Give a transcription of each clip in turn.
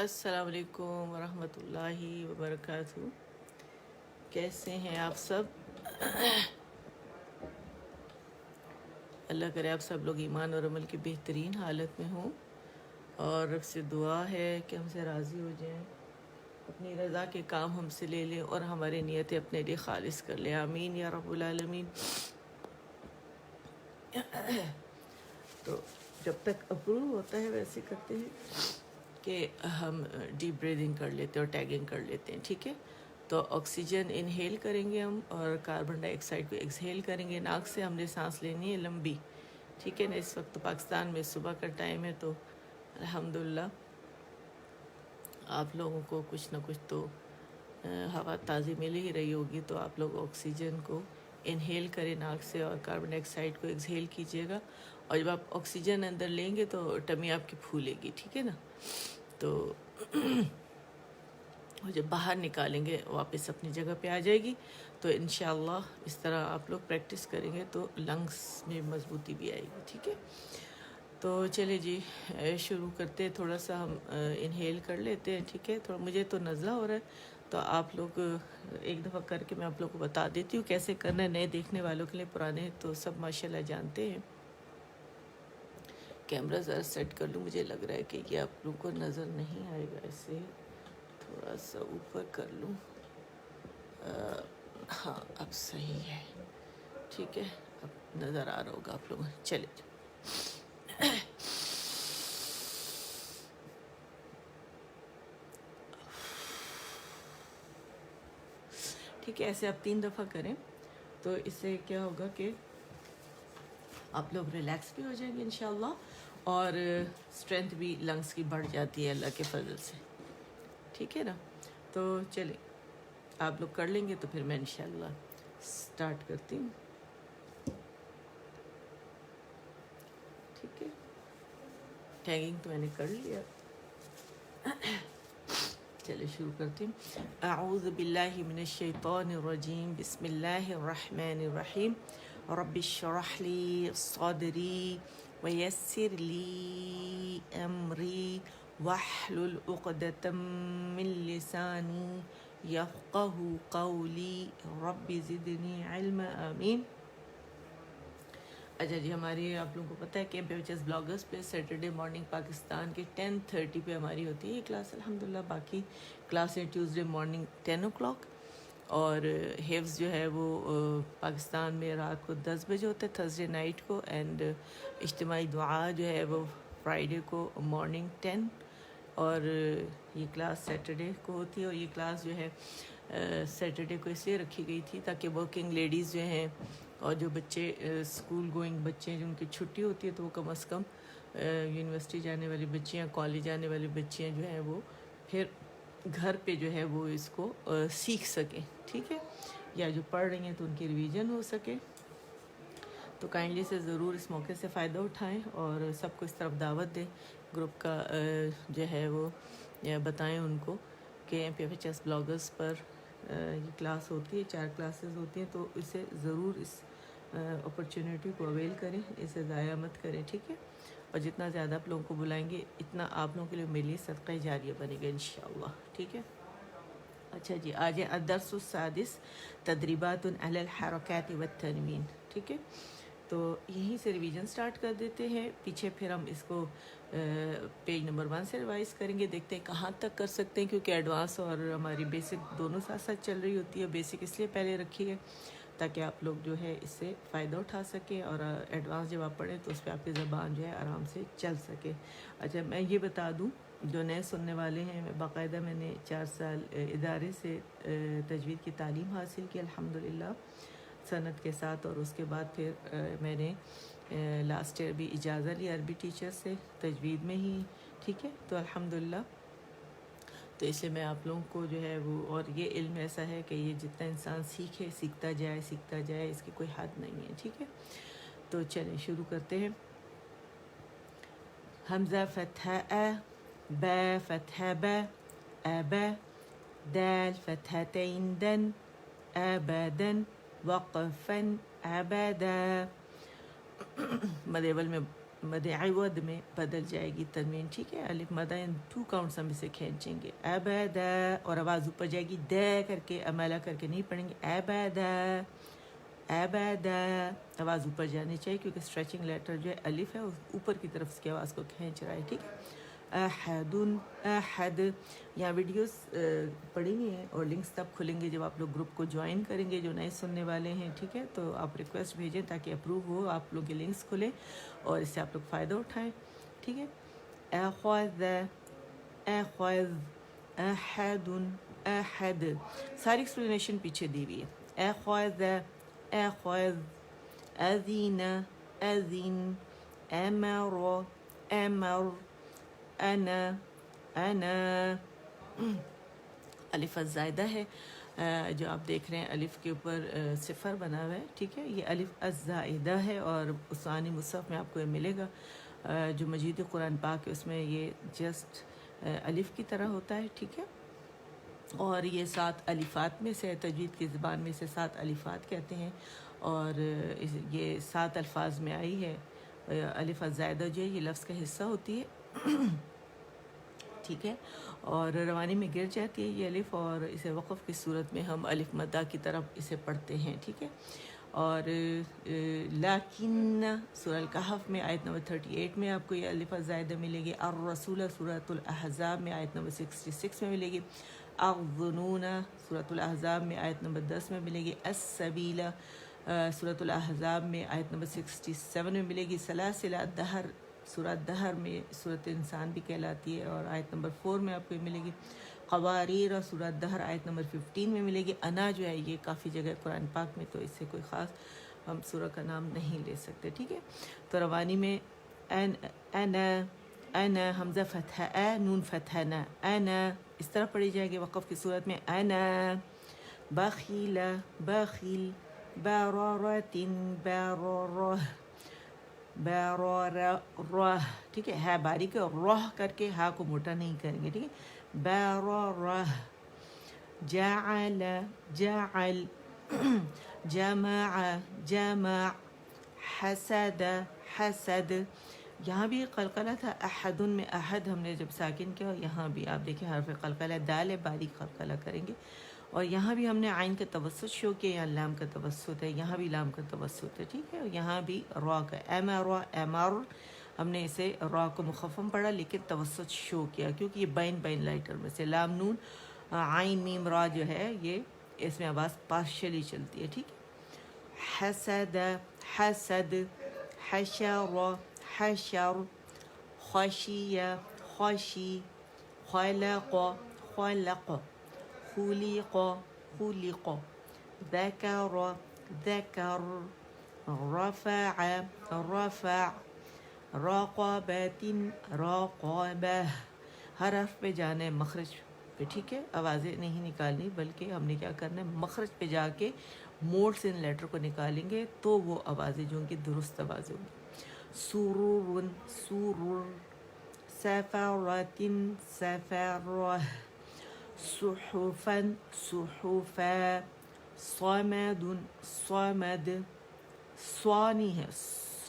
السلام علیکم ورحمۃ اللہ وبرکاتہ. کیسے ہیں آپ سب؟ اللہ کرے آپ سب لوگ ایمان اور عمل کی بہترین حالت میں ہوں، اور رب سے دعا ہے کہ ہم سے راضی ہو جائیں، اپنی رضا کے کام ہم سے لے لیں اور ہماری نیتیں اپنے لیے خالص کر لیں. آمین یا رب العالمین. تو جب تک اپروو ہوتا ہے ویسے کرتے ہیں کہ ہم ڈیپ بریدنگ کر لیتے ہیں اور ٹیگنگ کر لیتے ہیں. ٹھیک ہے، تو آکسیجن انہیل کریں گے ہم، اور کاربن ڈائی آکسائڈ کو ایکسہیل کریں گے. ناک سے ہم نے سانس لینی ہے لمبی. ٹھیک ہے نا. اس وقت پاکستان میں صبح کا ٹائم ہے، تو الحمدللہ آپ لوگوں کو کچھ نہ کچھ تو ہوا تازی مل ہی رہی ہوگی. تو آپ لوگ آکسیجن کو انہیل کریں ناک سے، اور کاربن ڈائی آکسائڈ کو ایکسہیل کیجیے گا. اور جب آپ آکسیجن اندر لیں گے تو ٹمی آپ کی پھولے گی. ٹھیک ہے نا. تو جب باہر نکالیں گے واپس اپنی جگہ پہ آ جائے گی. تو انشاءاللہ اس طرح آپ لوگ پریکٹس کریں گے تو لنگس میں مضبوطی بھی آئے گی. ٹھیک ہے، تو چلے جی شروع کرتے. تھوڑا سا ہم انہیل کر لیتے ہیں. ٹھیک ہے، تھوڑا مجھے تو نزلہ ہو رہا ہے، تو آپ لوگ ایک دفعہ کر کے میں آپ لوگ کو بتا دیتی ہوں کیسے کرنا ہے. نئے دیکھنے والوں کے لیے، پرانے تو سب ماشاءاللہ جانتے ہیں. کیمرہ ذرا سیٹ کر لوں، مجھے لگ رہا ہے کہ یہ آپ لوگوں کو نظر نہیں آئے گا. ایسے تھوڑا سا اوپر کر لوں. ہاں اب صحیح ہے. ٹھیک ہے، اب نظر آ رہا ہوگا آپ لوگوں. چلے ٹھیک ہے، ایسے آپ 3 دفعہ کریں تو اس سے کیا ہوگا کہ آپ لوگ ریلیکس بھی ہو جائیں گے انشاءاللہ، اور اسٹرینتھ بھی لنگس کی بڑھ جاتی ہے اللہ کے فضل سے. ٹھیک ہے نا. تو چلیں آپ لوگ کر لیں گے تو پھر میں انشاءاللہ سٹارٹ کرتی ہوں. ٹھیک ہے، ٹیگنگ تو میں نے کر لیا. چلے شروع کرتی ہوں. اعوذ باللہ من الشیطان الرجیم. بسم اللہ الرحمن الرحیم. رب اشرح لی صدری ویسر لی امری واحلل عقدۃ من لسانی یفقہوا قولی. رب زدنی علما. آمین. اچھا جی، ہماری آپ لوگوں کو پتہ ہے کہ پیچز بلاگرز پہ سیٹرڈے مارننگ پاکستان کے 10:30 پہ ہماری ہوتی ہے یہ کلاس الحمدللہ. باقی کلاسیں ٹیوزڈے مارننگ 10 o'clock، اور حفظ جو ہے وہ پاکستان میں رات کو 10 بجے ہوتا ہے تھرسڈے نائٹ کو. اینڈ اجتماعی دعا جو ہے وہ فرائیڈے کو مارننگ 10. اور یہ کلاس سیٹرڈے کو ہوتی ہے. اور یہ کلاس جو ہے سیٹرڈے کو اس لیے رکھی گئی تھی تاکہ ورکنگ لیڈیز جو ہیں اور جو بچے اسکول گوئنگ بچے ہیں جن کی چھٹی ہوتی ہے تو وہ کم از کم یونیورسٹی جانے والی بچیاں، کالج جانے والی بچیاں جو ہیں وہ پھر گھر پہ جو ہے وہ اس کو سیکھ سکیں. ٹھیک ہے، یا جو پڑھ رہی ہیں تو ان کی ریویژن ہو سکے. تو کائنڈلی سے ضرور اس موقع سے فائدہ اٹھائیں اور سب کو اس طرف دعوت دیں. گروپ کا جو ہے وہ بتائیں ان کو کہ P F H S bloggers پر یہ کلاس ہوتی ہے، 4 کلاسز ہوتی ہیں. تو اسے ضرور اس اپرچونیٹی کو اویل کریں، اسے ضائع مت کریں. ٹھیک ہے، اور جتنا زیادہ آپ لوگوں کو بلائیں گے اتنا آپ لوگوں کے لیے میرے لیے صدقہ جاریہ بنے گا انشاءاللہ. ٹھیک ہے. اچھا جی، آج الدرس السادس تدریبات علی الحرکات والتنوین. ٹھیک ہے، تو یہیں سے ریویژن سٹارٹ کر دیتے ہیں. پیچھے پھر ہم اس کو پیج نمبر 1 سے ریوائز کریں گے، دیکھتے ہیں کہاں تک کر سکتے ہیں، کیونکہ ایڈوانس اور ہماری بیسک دونوں ساتھ ساتھ چل رہی ہوتی ہے. بیسک اس لیے پہلے رکھی ہے تاکہ آپ لوگ جو ہے اس سے فائدہ اٹھا سکیں، اور ایڈوانس جب آپ پڑھیں تو اس پہ آپ کی زبان جو ہے آرام سے چل سکے. اچھا میں یہ بتا دوں جو نئے سننے والے ہیں، باقاعدہ میں نے 4 سال ادارے سے تجوید کی تعلیم حاصل کی الحمدللہ سند کے ساتھ. اور اس کے بعد پھر میں نے لاسٹ ایئر بھی اجازت لی عربی ٹیچر سے تجوید میں ہی. ٹھیک ہے، تو الحمدللہ تو اس لیے میں آپ لوگوں کو جو ہے وہ، اور یہ علم ایسا ہے کہ یہ جتنا انسان سیکھے سیکھتا جائے، اس کی کوئی حد نہیں ہے. ٹھیک ہے، تو چلیں شروع کرتے ہیں. حمزہ فتحہ ا، با فتحہ با، ابا، دال فتحتین دن، ابدن، وقفا ابدا. مد اول میں مد عوض میں بدل جائے گی تنوین، ٹھیک ہے. الف مدہ ان 2 کاؤنٹس ہم اسے کھینچیں گے. ابدا، اور آواز اوپر جائے گی، د کر کے امالا کر کے نہیں پڑھیں گے. ابدا ابدا، آواز اوپر جانی چاہیے کیونکہ اسٹریچنگ لیٹر جو ہے الف ہے اوپر کی طرف اس کی آواز کو کھینچ رہا ہے، ٹھیک ہے. احد احد. یہاں ویڈیوز پڑیں گے اور لنکس تب کھلیں گے جب آپ لوگ گروپ کو جوائن کریں گے جو نئے سننے والے ہیں، ٹھیک ہے. تو آپ ریکویسٹ بھیجیں تاکہ اپروو ہو، آپ لوگ کے لنکس کھلیں اور اس سے آپ لوگ فائدہ اٹھائیں، ٹھیک ہے. اخذ اخذ احد احد. ساری ایکسپلینیشن پیچھے دی ہوئی ہے. اخذ اخذ اذین اذین امر امر انا انا. الف الزائدہ ہے جو آپ دیکھ رہے ہیں الف کے اوپر صفر بنا ہوا ہے، ٹھیک ہے. یہ الف الزائدہ ہے اور عثمانی مصحف میں آپ کو یہ ملے گا جو مجید قرآن پاک ہے اس میں یہ جسٹ الف کی طرح ہوتا ہے، ٹھیک ہے. اور یہ 7 الفات میں سے، تجوید کی زبان میں سے 7 الفات کہتے ہیں اور یہ 7 الفاظ میں آئی ہے. الف الزائدہ جو ہے یہ لفظ کا حصہ ہوتی ہے، ٹھیک ہے. اور روانی میں گر جاتی ہے یہ الف، اور اسے وقف کی صورت میں ہم الف مدہ کی طرف اسے پڑھتے ہیں، ٹھیک ہے. اور لیکن سورہ الکہف میں آیت نمبر 38 میں آپ کو یہ الف الزائدہ ملے گی. الرسول سورۃ الاحزاب میں آیت نمبر 66 میں ملے گی. الظنون سورۃ الاحزاب میں آیت نمبر 10 میں ملے گی. السبیل سورۃ الاحزاب میں آیت نمبر 67 میں ملے گی. سلاسل الدہر سورۃ دہر میں سورۃ انسان بھی کہلاتی ہے اور آیت نمبر 4 میں آپ کو ملے گی. قواریر سورۃ دہر آیت نمبر 15 میں ملے گی. انا جو ہے یہ کافی جگہ قرآن پاک میں، تو اس سے کوئی خاص ہم سورہ کا نام نہیں لے سکتے، ٹھیک ہے. تو روانی میں انا انا حمزہ فتح اے نون فتح نا انا اس طرح پڑھی جائے گی. وقف کی صورت میں انا بخیل بخیل برارت برارہ برارہ، ٹھیک ہے. ہے باریک روح کر کے ہا کو موٹا نہیں کریں گے، ٹھیک ہے. برارہ. جعل جعل جمع جمع. حسد حسد. یہاں بھی قلقلہ تھا. احد میں احد ہم نے جب ساکن کیا، اور یہاں بھی آپ دیکھیں حرف قلقلہ دال باریک قلقلہ کریں گے. اور یہاں بھی ہم نے عین کا توسط شو کیا، یہاں لام کا توسط ہے، یہاں بھی لام کا توسط ہے، ٹھیک ہے. اور یہاں بھی را کا امر امر ہم نے اسے را کو مخفم پڑھا لیکن توسط شو کیا کیونکہ یہ بین بین لائٹر میں سے لام نون عین میم را جو ہے یہ اس میں آواز پارشلی چلتی ہے، ٹھیک ہے. حسد حسد حشر حشر خشی خشی خلق خلق خلق خلق ذکر ذکر رفع رفع راقبت راقبہ. ہر حرف پہ جانا ہے مخرج پہ، ٹھیک ہے. آوازیں نہیں نکالنی بلکہ ہم نے کیا کرنا ہے مخرج پہ جا کے موڈ سے ان لیٹر کو نکالیں گے تو وہ آوازیں جو ان کی درست آوازیں ہوں گی. سرور سرور سفرت سفرہ صحفا صحفا صمد صمد. سوانی ہے،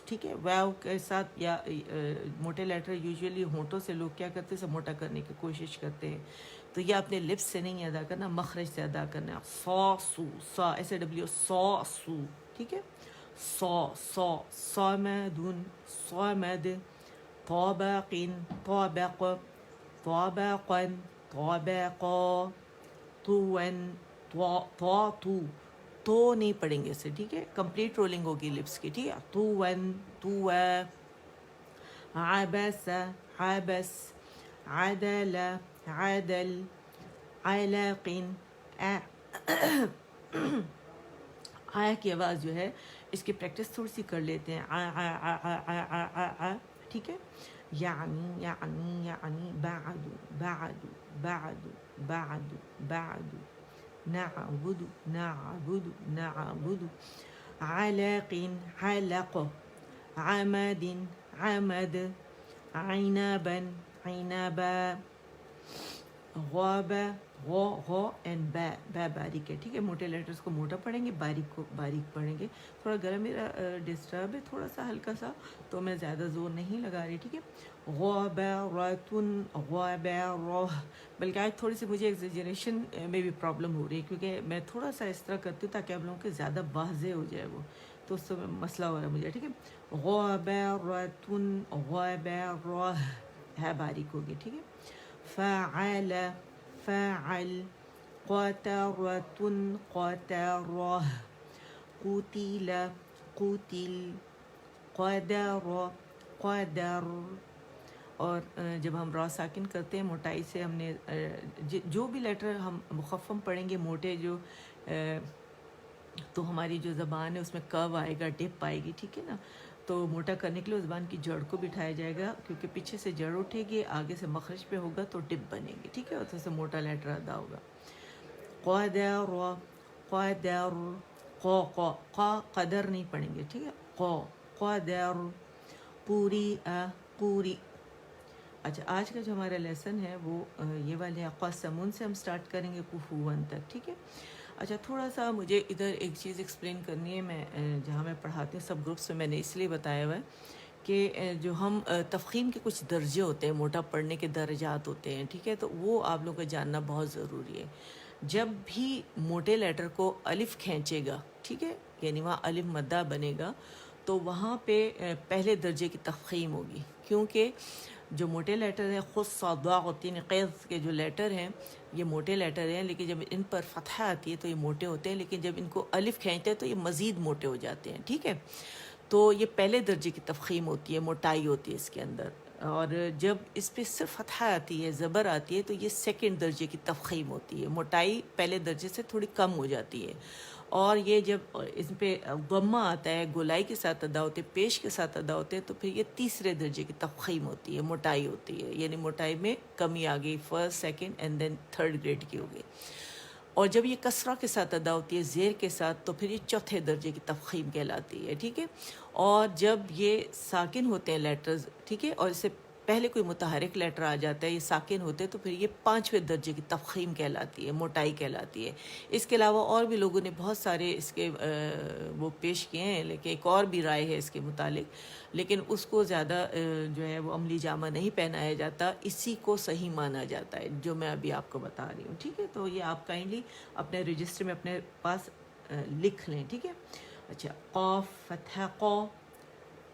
ٹھیک ہے. واو کے ساتھ یا موٹے لیٹر یوزولی ہونٹوں سے لوگ کیا کرتے ہیں سب موٹا کرنے کی کوشش کرتے ہیں، تو یہ اپنے لپس سے نہیں ادا کرنا، مخرج سے ادا کرنا ہے. سا سو سا ایسے ڈبلیو سا سو، ٹھیک ہے. سا سا صمد صمد. طابق طابق طابقا طابقا. طون طا تو تو نہیں پڑھیں گے اسے، ٹھیک ہے. کمپلیٹ رولنگ ہوگی لپس کی، ٹھیک ہے. طون تو. عبس عبس عدل عدل علق. آ کی آواز جو ہے اس کی پریکٹس تھوڑی سی کر لیتے ہیں، ٹھیک ہے. یعنی یعنی یعنی بعد بعد بعد بعد بعد. نعبد نعبد نعبد. علق علق. عمد عمد. عنبا عنبا. غاب غو غو اینڈ بے باریک ہے ٹھیک ہے. موٹے لیٹرز کو موٹا پڑھیں گے, باریک کو باریک پڑھیں گے. تھوڑا گلا میرا ڈسٹرب ہے تھوڑا سا ہلکا سا, تو میں زیادہ زور نہیں لگا رہی ٹھیک ہے. غابرۃ غابر, بلکہ آج تھوڑی سی مجھے ایگزیجریشن میں بھی پرابلم ہو رہی ہے کیونکہ میں تھوڑا سا اس طرح کرتی ہوں تاکہ آپ لوگوں کے زیادہ واضح ہو جائے وہ, تو اس سے مسئلہ ہو رہا ہے مجھے ٹھیک ہے. غابرۃ غابر ہے باریک ہوگی ٹھیک ہے. فعل فعل قطرۃ قطرہ قتل قتل قدر قدر. اور جب ہم را ساکن کرتے ہیں موٹائی سے ہم نے جو بھی لیٹر ہم مخفم پڑھیں گے موٹے جو تو ہماری جو زبان ہے اس میں کو آئے گا, ڈپ آئے گی ٹھیک ہے نا. تو موٹا کرنے کے لیے زبان کی جڑ کو بٹھایا جائے گا کیونکہ پیچھے سے جڑ اٹھے گی, آگے سے مخرج پہ ہوگا تو ڈپ بنے گی ٹھیک ہے, اس سے موٹا لیٹر ادا ہوگا. قدر قدر قا قدر نہیں پڑھیں گے ٹھیک ہے. قدر پوری پوری. اچھا آج کا جو ہمارا لیسن ہے وہ یہ والے ہے, قسمون سے ہم سٹارٹ کریں گے کفون تک ٹھیک ہے. اچھا تھوڑا سا مجھے ادھر ایک چیز ایکسپلین کرنی ہے. میں جہاں میں پڑھاتی ہوں سب گروپس میں میں نے اس لیے بتایا ہوا ہے کہ جو ہم تفخیم کے کچھ درجے ہوتے ہیں, موٹا پڑھنے کے درجات ہوتے ہیں ٹھیک ہے, تو وہ آپ لوگوں کو جاننا بہت ضروری ہے. جب بھی موٹے لیٹر کو الف کھینچے گا ٹھیک ہے, یعنی وہاں الف مدہ بنے گا تو وہاں پہ پہلے درجے کی تفخیم ہوگی, کیونکہ جو موٹے لیٹر ہیں خود صادع تین قیض کے جو لیٹر ہیں یہ موٹے لیٹر ہیں, لیکن جب ان پر فتحہ آتی ہے تو یہ موٹے ہوتے ہیں, لیکن جب ان کو الف کھینچتے ہیں تو یہ مزید موٹے ہو جاتے ہیں ٹھیک ہے. تو یہ پہلے درجے کی تفخیم ہوتی ہے, موٹائی ہوتی ہے اس کے اندر. اور جب اس پہ صرف فتحہ آتی ہے, زبر آتی ہے, تو یہ سیکنڈ درجے کی تفخیم ہوتی ہے, موٹائی پہلے درجے سے تھوڑی کم ہو جاتی ہے. اور یہ جب اس پہ ضمہ آتا ہے, گولائی کے ساتھ ادا ہوتے, پیش کے ساتھ ادا ہوتے, تو پھر یہ تیسرے درجے کی تفخیم ہوتی ہے, موٹائی ہوتی ہے, یعنی موٹائی میں کمی آ گئی, first second and then third grade کی ہو گئی. اور جب یہ کسرہ کے ساتھ ادا ہوتی ہے, زیر کے ساتھ, تو پھر یہ چوتھے درجے کی تفخیم کہلاتی ہے ٹھیک ہے. اور جب یہ ساکن ہوتے ہیں لیٹرز ٹھیک ہے, اور اس سے پہلے کوئی متحرک لیٹر آ جاتا ہے, یہ ساکن ہوتے ہیں, تو پھر یہ پانچویں درجے کی تفخیم کہلاتی ہے, موٹائی کہلاتی ہے. اس کے علاوہ اور بھی لوگوں نے بہت سارے اس کے وہ پیش کیے ہیں, لیکن ایک اور بھی رائے ہے اس کے متعلق, لیکن اس کو زیادہ جو ہے وہ عملی جامہ نہیں پہنایا جاتا, اسی کو صحیح مانا جاتا ہے جو میں ابھی آپ کو بتا رہی ہوں ٹھیک ہے. تو یہ آپ کائنڈلی اپنے رجسٹر میں اپنے پاس لکھ لیں ٹھیک ہے. اچھا قاف فتح قا,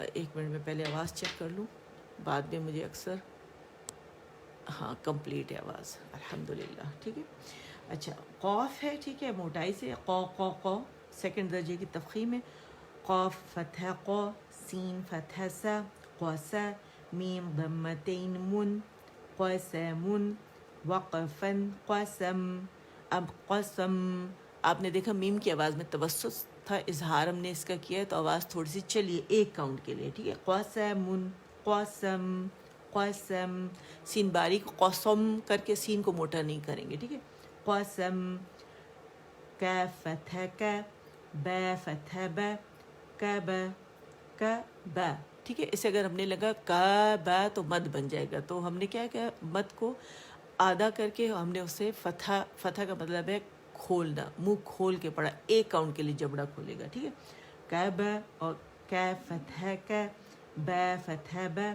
ایک منٹ میں پہلے آواز چیک کر لوں, بعد میں مجھے اکثر ہاں کمپلیٹ ہے آواز الحمدللہ ٹھیک ہے. اچھا قاف ہے ٹھیک ہے, موٹائی سے قا قا قا, سیکنڈ درجے کی تفخیم ہے. قاف فتح قا, سین فتح سا, قاسا, میم ضمتین من, قاسمن, وقفن قسم. اب قسم آپ نے دیکھا میم کی آواز میں توسط تھا, اظہار ہم نے اس کا کیا ہے تو آواز تھوڑی سی چلیے ایک کاؤنٹ کے لیے ٹھیک ہے. قاسمن قاسم قاسم, سین باریک, قسم کر کے سین کو موٹا نہیں کریں گے ٹھیک ہے. قاسم. کاف فتح کا, با فتح با, کعبہ کعبہ ٹھیک ہے. اسے اگر ہم نے لگا کعبہ تو مد بن جائے گا, تو ہم نے کیا کیا مد کو آدھا کر کے ہم نے اسے فتح, فتح کا مطلب ہے کھولنا, منہ کھول کے پڑھا, ایک کاؤنٹ کے لیے جبڑا کھولے گا ٹھیک ہے. کعبہ, اور کاف فتح کا, با فتح با,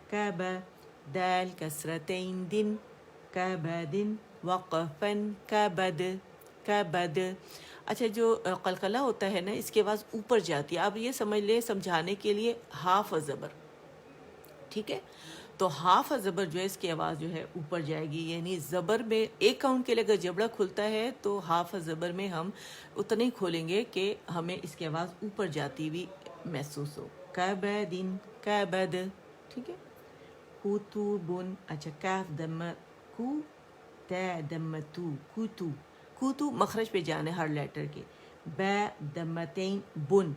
کعبہ. دال کسرتین دن, کبدن, وقفن کبد کبد. اچھا جو قلقلہ ہوتا ہے نا اس کی آواز اوپر جاتی ہے, آپ یہ سمجھ لیں سمجھانے کے لیے ہاف زبر ٹھیک ہے. تو ہاف زبر جو ہے اس کی آواز جو ہے اوپر جائے گی, یعنی زبر میں ایک کاؤنٹ کے لیے اگر جبڑا کھلتا ہے تو ہاف زبر میں ہم اتنا ہی کھولیں گے کہ ہمیں اس کی آواز اوپر جاتی ہوئی محسوس ہو. کبدن کبد ٹھیک ہے. کتبن, اچھا کاف دم کو, تا دم تو, کوتو, کوتو مخرج پہ جانے ہر لیٹر کے. با دمتین بن,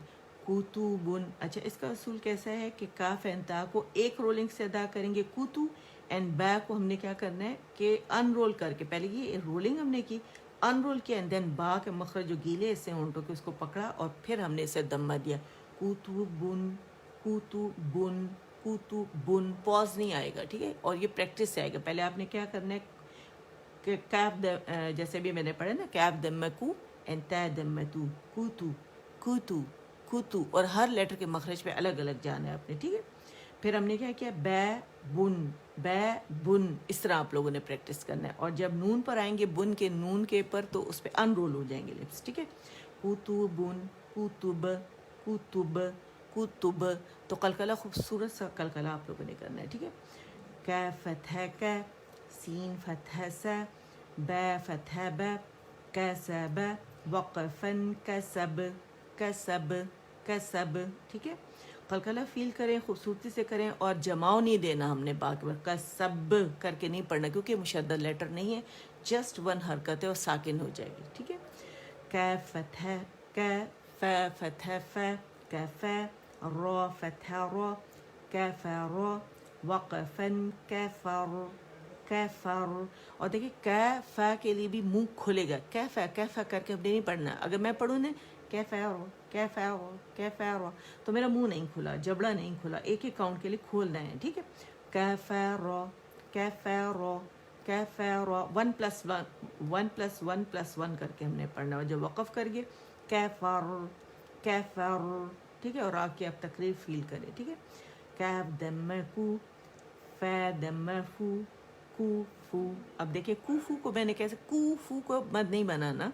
کوتوبن. اچھا اس کا اصول کیسا ہے کہ کاف اینڈ تا کو ایک رولنگ سے ادا کریں گے کوتو, اینڈ با کو ہم نے کیا کرنا ہے کہ ان رول کر کے, پہلے یہ رولنگ ہم نے کی, ان رول کیا, اینڈ دین با کے مخرج جو گیلے اس سے ہونٹوں کے اس کو پکڑا اور پھر ہم نے اسے دمہ دیا. کوتوبن کوتوبن کوتوبن, پاز نہیں آئے گا ٹھیک ہے. اور یہ پریکٹس سے آئے گا, پہلے آپ نے کیا کرنا ہے کیف جیسے بھی میں نے پڑھا نا کیف دمکو اینڈ تا دمتو کوتو کوتو کوتو، اور ہر لیٹر کے مخرج پہ الگ الگ جانا ہے آپ نے، ٹھیک ہے. پھر ہم نے کیا کیا بے بن، اس طرح آپ لوگوں نے پریکٹس کرنا ہے. اور جب نون پر آئیں گے بن کے نون کے پر تو اس پہ ان رول ہو جائیں گے لپس، ٹھیک ہے. کوتوبن کوتب کوتب کوتب، تو قلقلہ خوبصورت سا قلقلہ آپ لوگوں نے کرنا ہے، ٹھیک ہے. کاف فتح کا، سین فتح سا، با فتح با، کسب وقفن کسب کسب کسب، ٹھیک ہے. قلقلہ فیل کریں، خوبصورتی سے کریں، اور جماؤ نہیں دینا ہم نے باقی وقت کا سب کر کے نہیں پڑھنا کیونکہ مشدد لیٹر نہیں ہے، جسٹ ون حرکت ہے اور ساکن ہو جائے گی، ٹھیک ہے. کاف فتح کا، فا فتح فا، کفا، را فتح را، کفر، وقفن کفر کفر. اور دیکھیں کیفا کے لیے بھی منہ کھلے گا، کیفا کیفا کر کے ہم نے نہیں پڑھنا. اگر میں پڑھوں نا کیفر کیفر کیفر تو میرا منہ نہیں کھلا، جبڑا نہیں کھلا، ایک ایک کاؤنٹ کے لیے کھولنا ہے، ٹھیک ہے. کیفر کیفر کیفر، 1+1+1+1 کر کے ہم نے پڑھنا ہے. جب وقف کر گئے کیفر کیفر، ٹھیک ہے. اور آ کے اب تقریر فیل کریں، ٹھیک ہے. کیف دم کو، فا دم فو، کو فو. اب دیکھیں کو فو کو میں نے کیسے، کو فو کو مد نہیں بنانا.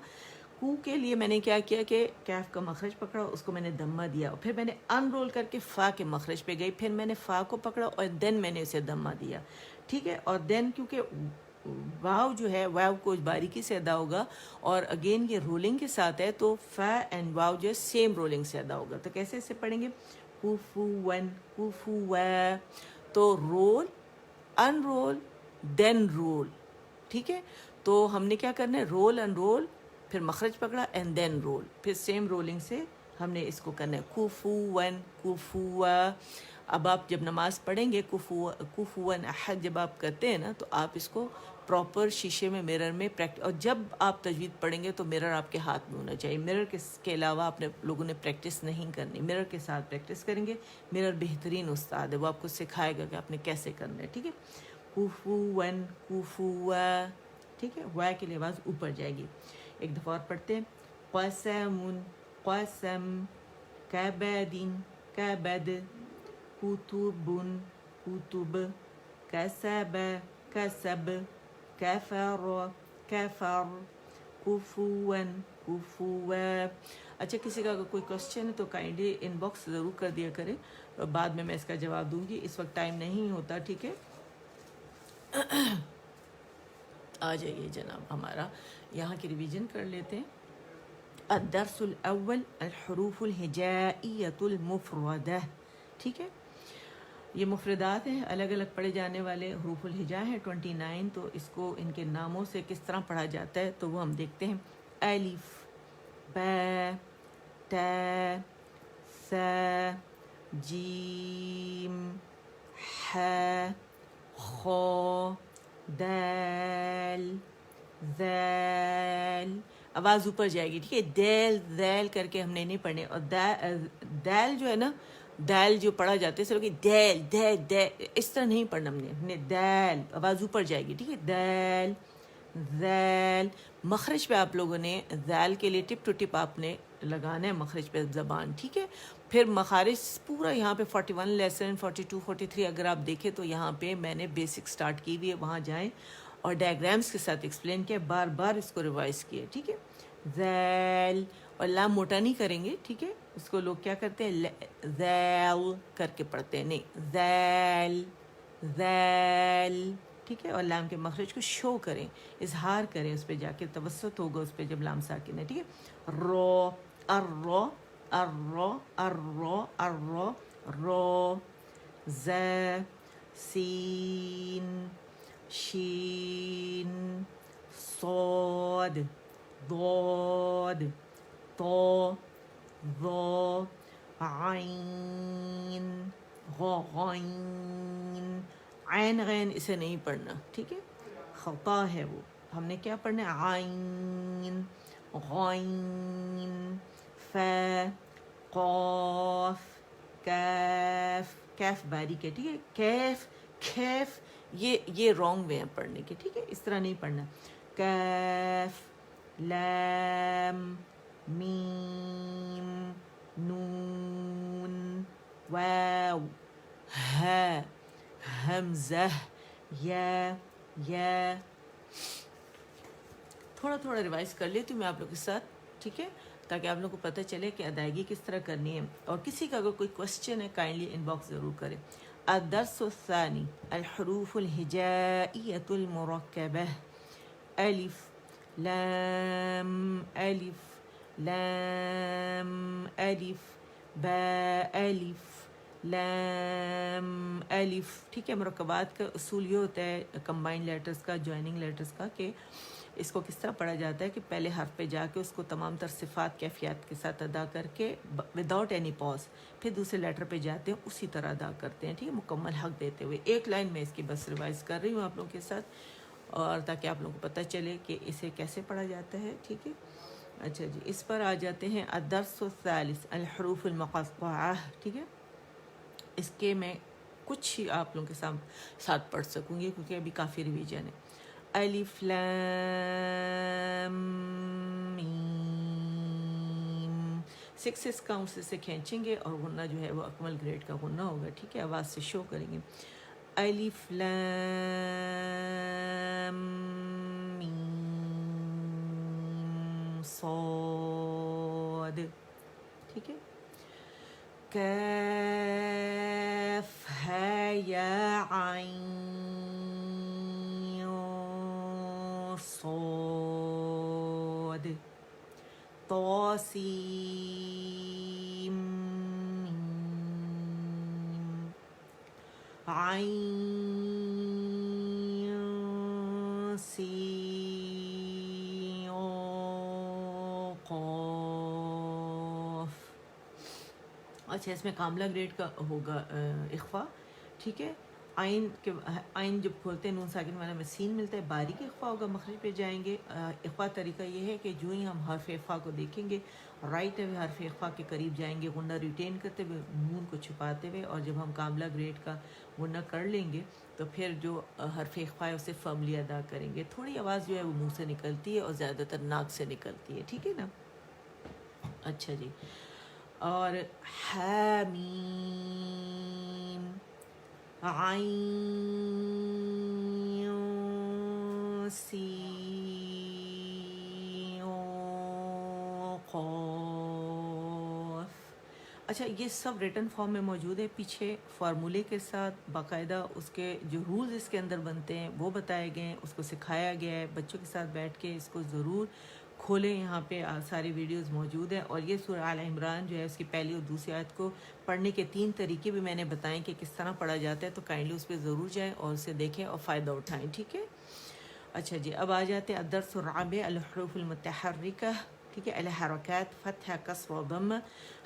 کو کے لیے میں نے کیا کیا کہ کیف کا مخرج پکڑا، اس کو میں نے دمہ دیا، پھر میں نے ان رول کر کے فا کے مخرج پہ گئی، پھر میں نے فا کو پکڑا اور دین میں نے اسے دمہ دیا، ٹھیک ہے. اور دین کیونکہ واو جو ہے واو کو باریکی سے ادا ہوگا، اور اگین یہ رولنگ کے ساتھ ہے تو فا اینڈ واو جو ہے سیم رولنگ سے ادا ہوگا. تو کیسے اسے پڑھیں گے، کوفو ون کوفو و، تو رول ان رول دین رول، ٹھیک ہے. تو ہم نے کیا کرنا ہے، رول ان رول، پھر مخرج پکڑا اینڈ دین رول، پھر سیم رولنگ سے ہم نے اس کو کرنا ہے کوفو ون کوفو و. اب آپ جب نماز پڑھیں گے کوفو ون احد جب آپ کرتے ہیں نا تو آپ اس کو پراپر شیشے میں مرر میں پریکٹس، اور جب آپ تجوید پڑھیں گے تو مرر آپ کے ہاتھ میں ہونا چاہیے. مرر کے علاوہ آپ نے لوگوں نے پریکٹس نہیں کرنی، مرر کے ساتھ پریکٹس کریں گے. مرر بہترین استاد ہے، وہ آپ کو سکھائے گا کہ آپ نے کیسے کرنا ہے، ٹھیک ہے. کوفو ون کوفو و، ٹھیک ہے. و کے لیے آواز اوپر جائے گی. ایک دفعہ اور پڑھتے ہیں، قسم قسم، کبد کبد، کتب کتب، کسب کسب، کفر کفر، کفوا کفوا. اچھا کسی کا اگر کوئی کوشچن ہے تو کائنڈلی ان باکس ضرور کر دیا کرے، بعد میں اس کا جواب دوں گی، اس وقت ٹائم نہیں ہوتا، ٹھیک ہے. آ جائیے جناب، ہمارا یہاں کی ریویژن کر لیتے ہیں. الدرس الاول الحروف الہجائیۃ المفردہ، ٹھیک ہے. یہ مفردات ہیں، الگ الگ پڑھے جانے والے حروف الہجا ہیں 29. تو اس کو ان کے ناموں سے کس طرح پڑھا جاتا ہے تو وہ ہم دیکھتے ہیں. الف، با، تا، ثا، جیم، ح، خ، دال، ذال. آواز اوپر جائے گی، ٹھیک ہے. دیل ذیل کر کے ہم نے نہیں پڑھنے. اور دال جو ہے نا، دال جو پڑھا جاتا ہے اس لوگ دیل دے دے، اس طرح نہیں پڑھنا ہم نے. دال آواز اوپر جائے گی، ٹھیک ہے. دال ذیل. مخرج پہ آپ لوگوں نے ذیل کے لیے ٹپ ٹو ٹپ آپ نے لگانا ہے مخرج پہ زبان، ٹھیک ہے. پھر مخارج پورا یہاں پہ 41 لیسن 42 43 اگر آپ دیکھیں تو یہاں پہ میں نے بیسک سٹارٹ کی ہوئی ہے، وہاں جائیں اور ڈائیگرامز کے ساتھ ایکسپلین کیا، بار بار اس کو ریوائز کیا، ٹھیک ہے. ذیل، اور لام موٹا نہیں کریں گے، ٹھیک ہے. اس کو لوگ کیا کرتے ہیں ذیل کر کے پڑھتے ہیں، نہیں ذیل ذیل، ٹھیک ہے. اور لام کے مخرج کو شو کریں، اظہار کریں، اس پہ جا کے توسط ہوگا اس پہ جب لام ساکن ہے، ٹھیک ہے. رو، الرو الرو الرو الرو رو، ز، سین، شین، صاد، ضاد، طا، ظا، عین، غین. عین غین اسے نہیں پڑھنا، ٹھیک ہے، خطا ہے وہ. ہم نے کیا پڑھنا ہے، عین، غین، فا، قاف، کاف. کیف باریک ہے، ٹھیک ہے. کیف کیف یہ رانگ وے ہے پڑھنے کے، ٹھیک ہے، اس طرح نہیں پڑھنا. کیف لام میم نون واو ہا حمزہ یا تھوڑا تھوڑا ریوائز کر لیتی ہوں میں آپ لوگ کے ساتھ، ٹھیک ہے، تاکہ آپ لوگ کو پتہ چلے کہ ادائیگی کس طرح کرنی ہے. اور کسی کا اگر کوئی کوشچن ہے کائنڈلی ان باکس ضرور کریں. الدرس الثانی الحروف الہجائیۃ المرکبہ الف لام الف لام الف با الف لام الف. ٹھیک ہے، مرکبات کا اصول یہ ہوتا ہے کمبائنڈ لیٹرز کا، جوائننگ لیٹرز کا، کہ اس کو کس طرح پڑھا جاتا ہے کہ پہلے حرف پہ جا کے اس کو تمام تر صفات کیفیات کے ساتھ ادا کر کے وداؤٹ اینی پاز پھر دوسرے لیٹر پہ جاتے ہیں، اسی طرح ادا کرتے ہیں. ٹھیک ہے، مکمل حق دیتے ہوئے. ایک لائن میں اس کی بس ریوائز کر رہی ہوں آپ لوگوں کے ساتھ، اور تاکہ آپ لوگوں کو پتہ چلے کہ اسے کیسے پڑھا جاتا ہے. ٹھیک ہے، اچھا جی، اس پر آ جاتے ہیں. الدرس الثالث الحروف المقطعہ. ٹھیک ہے، اس کے میں کچھ ہی آپ لوگوں کے ساتھ پڑھ سکوں گی کیونکہ ابھی کافی ریویژن ہے. الف لام میم 6 کاؤنٹ سے کھینچیں گے اور غنہ جو ہے وہ اکمل گریڈ کا غنہ ہوگا. ٹھیک ہے، آواز سے شو کریں گے. الف لام میم صاد. ٹھیک ہے، کاف ہا یا عین صاد. طاسیم میم عین سین قاف. اچھا، اس میں کاملہ گریڈ کا ہوگا اخفا. ٹھیک ہے، آئین جب کھولتے ہیں نون ساکن والا میں سین ملتا ہے، باریک اخفا ہوگا. مخرج پہ جائیں گے. اخفا طریقہ یہ ہے کہ جو ہی ہم حرف اخفا کو دیکھیں گے رائٹ ہوئے حرف اخفا کے قریب جائیں گے غنہ ریٹین کرتے ہوئے، نون کو چھپاتے ہوئے، اور جب ہم کاملہ گریڈ کا غنہ کر لیں گے تو پھر جو حرف اخفا ہے اسے فرملی ادا کریں گے. تھوڑی آواز جو ہے وہ منہ سے نکلتی ہے اور زیادہ تر ناک سے نکلتی ہے. ٹھیک ہے نا. اچھا جی، اور حامیم عین سین قاف. اچھا، یہ سب ریٹن فارم میں موجود ہے. پیچھے فارمولے کے ساتھ باقاعدہ اس کے جو رولز اس کے اندر بنتے ہیں وہ بتائے گئے ہیں، اس کو سکھایا گیا ہے. بچوں کے ساتھ بیٹھ کے اس کو ضرور کھولیں. یہاں پہ ساری ویڈیوز موجود ہیں. اور یہ سورہ آل عمران جو ہے اس کی پہلی اور دوسری آیت کو پڑھنے کے 3 طریقے بھی میں نے بتائیں کہ کس طرح پڑھا جاتا ہے، تو کائنڈلی اس پہ ضرور جائیں اور اسے دیکھیں اور فائدہ اٹھائیں. ٹھیک ہے، اچھا جی، اب آ جاتے ہیں الدرس الرابع الحروف المتحرکہ. ٹھیک ہے، الحرکات فتحہ کسر و ضم.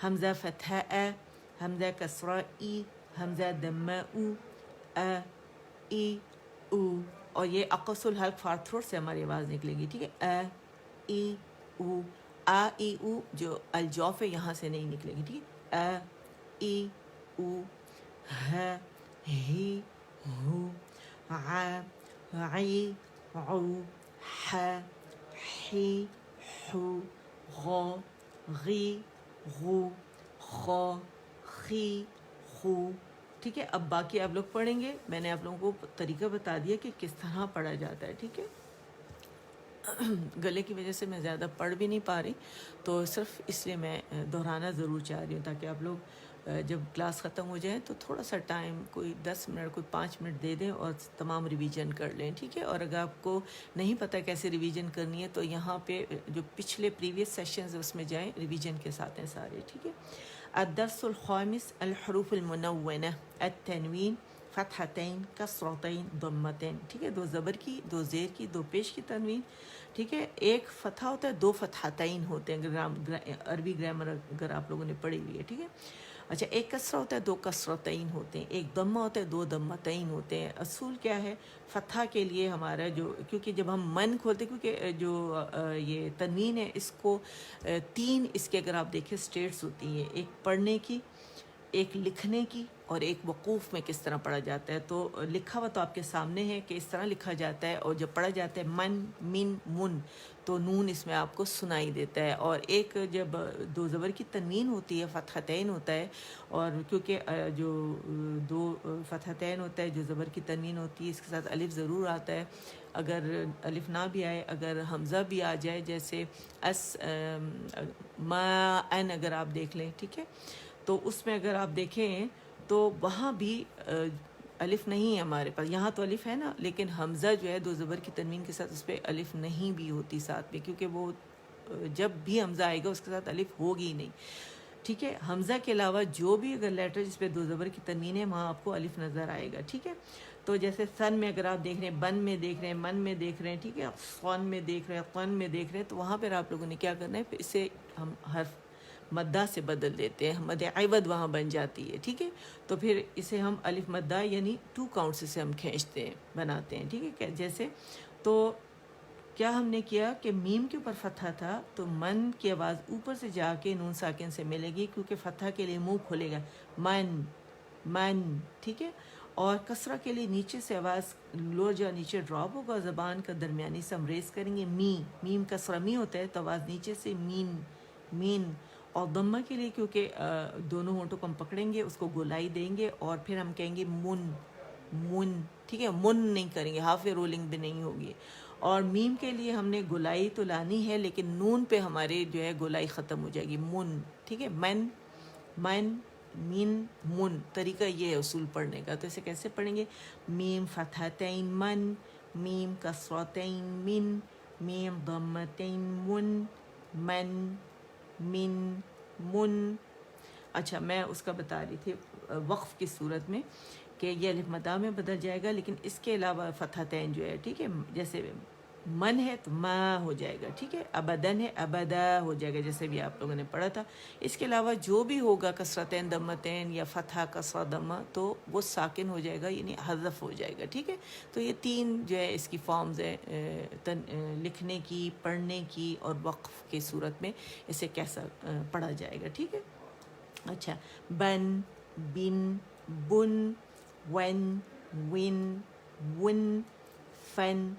حمزہ فتحہ ا، حمزہ کسرہ ای، حمزہ دمہ او، ای او. اور یہ اقص الحلق فار تھروٹ سے ہماری آواز نکلے گی. ٹھیک ہے، ای او. ای او جو الجوف ہے یہاں سے نہیں نکلے گی. ٹھیک ہے، ای او. ہی ہو. عی عو. حی حو. غو غی غو. خو خی خو. ٹھیک ہے، اب باقی آپ لوگ پڑھیں گے. میں نے آپ لوگوں کو طریقہ بتا دیا کہ کس طرح پڑھا جاتا ہے. ٹھیک ہے، گلے کی وجہ سے میں زیادہ پڑھ بھی نہیں پا رہی، تو صرف اس لیے میں دہرانا ضرور چاہ رہی ہوں تاکہ آپ لوگ جب کلاس ختم ہو جائے تو تھوڑا سا ٹائم، کوئی 10 منٹ، کوئی 5 منٹ دے دیں اور تمام ریویژن کر لیں. ٹھیک ہے، اور اگر آپ کو نہیں پتہ کیسے ریویژن کرنی ہے تو یہاں پہ جو پچھلے پریویس سیشنز اس میں جائیں، ریویژن کے ساتھ ہیں سارے. ٹھیک ہے. الدرس الخامس الحروف المنونہ التنوین فتحتین کسرتین ضمتین. ٹھیک ہے، 2 زبر کی، 2 زیر کی، 2 پیش کی تنوین. ٹھیک ہے، 1 فتحہ ہوتا ہے، 2 فتحتین ہوتے ہیں. عربی گرامر اگر آپ لوگوں نے پڑھی ہوئی ہے. ٹھیک ہے، اچھا، 1 کسرہ ہوتا ہے، 2 کسرتین ہوتے ہیں. 1 ضمہ ہوتا ہے، 2 ضمتین ہوتے ہیں. اصول کیا ہے فتحہ کے لیے ہمارا جو، کیونکہ جب ہم من کھولتے، کیونکہ جو یہ تنوین ہے اس کو 3 اس کے اگر آپ دیکھیں اسٹیٹس ہوتی ہیں. ایک پڑھنے کی، ایک لکھنے کی اور ایک وقوف میں کس طرح پڑھا جاتا ہے. تو لکھا ہوا تو آپ کے سامنے ہے کہ اس طرح لکھا جاتا ہے, اور جب پڑھا جاتا ہے من من من تو نون اس میں آپ کو سنائی دیتا ہے. اور ایک جب دو زبر کی تنوین ہوتی ہے, فتحتین ہوتا ہے, اور کیونکہ جو دو فتحتین ہوتا ہے, جو زبر کی تنوین ہوتی ہے اس کے ساتھ الف ضرور آتا ہے. اگر الف نہ بھی آئے, اگر حمزہ بھی آ جائے, جیسے ما ان اگر آپ دیکھ لیں, ٹھیک ہے, تو اس میں اگر آپ دیکھیں تو وہاں بھی الف نہیں ہے ہمارے پاس. یہاں تو الف ہے نا, لیکن حمزہ جو ہے دو زبر کی تنوین کے ساتھ اس پہ الف نہیں بھی ہوتی ساتھ میں, کیونکہ وہ جب بھی حمزہ آئے گا اس کے ساتھ الف ہوگی ہی نہیں. ٹھیک ہے, حمزہ کے علاوہ جو بھی اگر لیٹر جس پہ دو زبر کی تنوین ہے وہاں آپ کو الف نظر آئے گا. ٹھیک ہے, تو جیسے سن میں اگر آپ دیکھ رہے ہیں, بن میں دیکھ رہے ہیں, من میں دیکھ رہے ہیں, ٹھیک ہے, قن میں دیکھ رہے ہیں, قن میں دیکھ رہے ہیں, تو وہاں پر آپ لوگوں نے کیا کرنا ہے, پھر اسے ہم حرف مدہ سے بدل دیتے ہیں, مد عوض وہاں بن جاتی ہے. ٹھیک ہے, تو پھر اسے ہم الف مدہ یعنی 2 کاؤنٹس سے ہم کھینچتے ہیں, بناتے ہیں. ٹھیک ہے, جیسے تو کیا ہم نے کیا کہ میم کے اوپر فتحہ تھا, تو من کی آواز اوپر سے جا کے نون ساکن سے ملے گی, کیونکہ فتحہ کے لیے منہ کھلے گا, من من. ٹھیک ہے, اور کسرہ کے لیے نیچے سے آواز لور جا نیچے ڈراپ ہوگا, زبان کا درمیانی سے ہم ریز کریں گے, می. میم کسرہ می ہوتا ہے تو آواز نیچے سے مین مین. اور ضمہ کے لیے کیونکہ دونوں ہونٹوں کو ہم پکڑیں گے, اس کو گولائی دیں گے, اور پھر ہم کہیں گے من من. ٹھیک ہے, من نہیں کریں گے, ہاف رولنگ بھی نہیں ہوگی. اور میم کے لیے ہم نے گولائی تو لانی ہے, لیکن نون پہ ہمارے جو ہے گولائی ختم ہو جائے گی, من. ٹھیک ہے, من من مین من. طریقہ یہ ہے اصول پڑھنے کا. تو اسے کیسے پڑھیں گے, میم فتحتین من, میم کسرتین من, میم ضمتین من من من من. اچھا, میں اس کا بتا رہی تھی وقف کی صورت میں کہ یہ الف مدہ میں بدل جائے گا, لیکن اس کے علاوہ فتحتین جو ہے, ٹھیک ہے, جیسے من ہے تو ما ہو جائے گا. ٹھیک ہے, ابدن ہے ابدا ہو جائے گا, جیسے بھی آپ لوگوں نے پڑھا تھا. اس کے علاوہ جو بھی ہوگا کسرتین ضمتین یا فتحہ کسرہ ضمہ, تو وہ ساکن ہو جائے گا, یعنی حذف ہو جائے گا. ٹھیک ہے, تو یہ 3 جو ہے اس کی فارمز ہیں, لکھنے کی, پڑھنے کی, اور وقف کی صورت میں اسے کیسا پڑھا جائے گا. ٹھیک ہے, اچھا, بن بن بن, ون ون ون, فن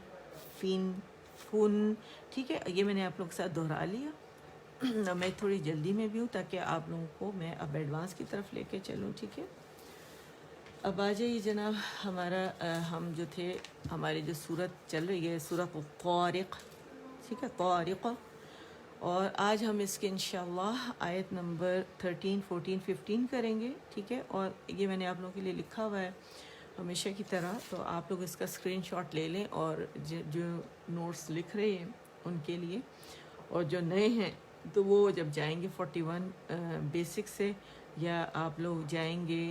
فن فن. ٹھیک ہے, یہ میں نے آپ لوگوں کے ساتھ دہرا لیا. میں تھوڑی جلدی میں بھی ہوں تاکہ آپ لوگوں کو میں اب ایڈوانس کی طرف لے کے چلوں. ٹھیک ہے, اب آ جائیے جناب, ہمارا ہم جو تھے, ہماری جو صورت چل رہی ہے سورۃ الطارق. ٹھیک ہے, طارق, اور آج ہم اس کے انشاءاللہ آیت نمبر 13 14 15 کریں گے. ٹھیک ہے, اور یہ میں نے آپ لوگوں کے لیے لکھا ہوا ہے ہمیشہ کی طرح, تو آپ لوگ اس کا اسکرین شاٹ لے لیں, اور جو نوٹس لکھ رہے ہیں ان کے لیے, اور جو نئے ہیں تو وہ جب جائیں گے 41 بیسک سے, یا آپ لوگ جائیں گے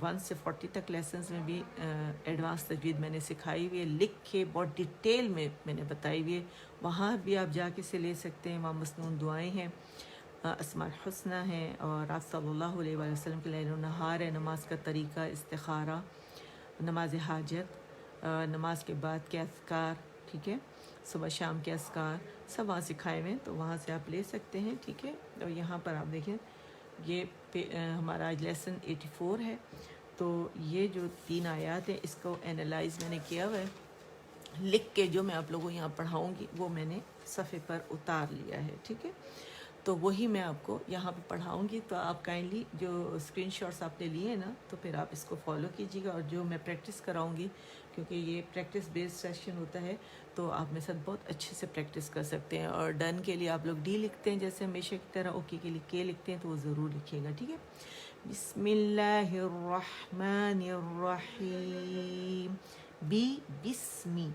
1 سے 40 تک لیسنز میں بھی ایڈوانس تجوید میں نے سکھائی ہوئی ہے, لکھ کے بہت ڈیٹیل میں میں نے بتائی ہوئی ہے. وہاں بھی آپ جا کے سے لے سکتے ہیں. وہاں مسنون دعائیں ہیں, اسماء الحسنہ ہیں, اور آپ صلی اللہ علیہ وآلہ وسلم کے لیل و نہار ہے, نماز کا طریقہ, استخارہ, نماز حاجت, نماز کے بعد کے اذکار, ٹھیک ہے, صبح شام کے اذکار, سب وہاں سکھائے ہوئے ہیں, تو وہاں سے آپ لے سکتے ہیں. ٹھیک ہے, اور یہاں پر آپ دیکھیں یہ ہمارا آج لیسن 84 ہے. تو یہ جو 3 آیات ہیں اس کو اینالائز میں نے کیا ہوا ہے, لکھ کے جو میں آپ لوگوں کو یہاں پڑھاؤں گی وہ میں نے صفحے پر اتار لیا ہے. ٹھیک ہے, تو وہی میں آپ کو یہاں پہ پڑھاؤں گی. تو آپ کائنڈلی جو اسکرین شاٹس آپ نے لیے ہیں نا, تو پھر آپ اس کو فالو کیجیے گا, اور جو میں پریکٹس کراؤں گی, کیونکہ یہ پریکٹس بیسڈ سیشن ہوتا ہے, تو آپ میرے ساتھ بہت اچھے سے پریکٹس کر سکتے ہیں. اور ڈن کے لیے آپ لوگ ڈی لکھتے ہیں جیسے ہمیشہ کی طرح, اوکے کے لیے کے لکھتے ہیں, تو وہ ضرور لکھیے گا. ٹھیک ہے, بسم اللہ الرحمن الرحیم, بسمی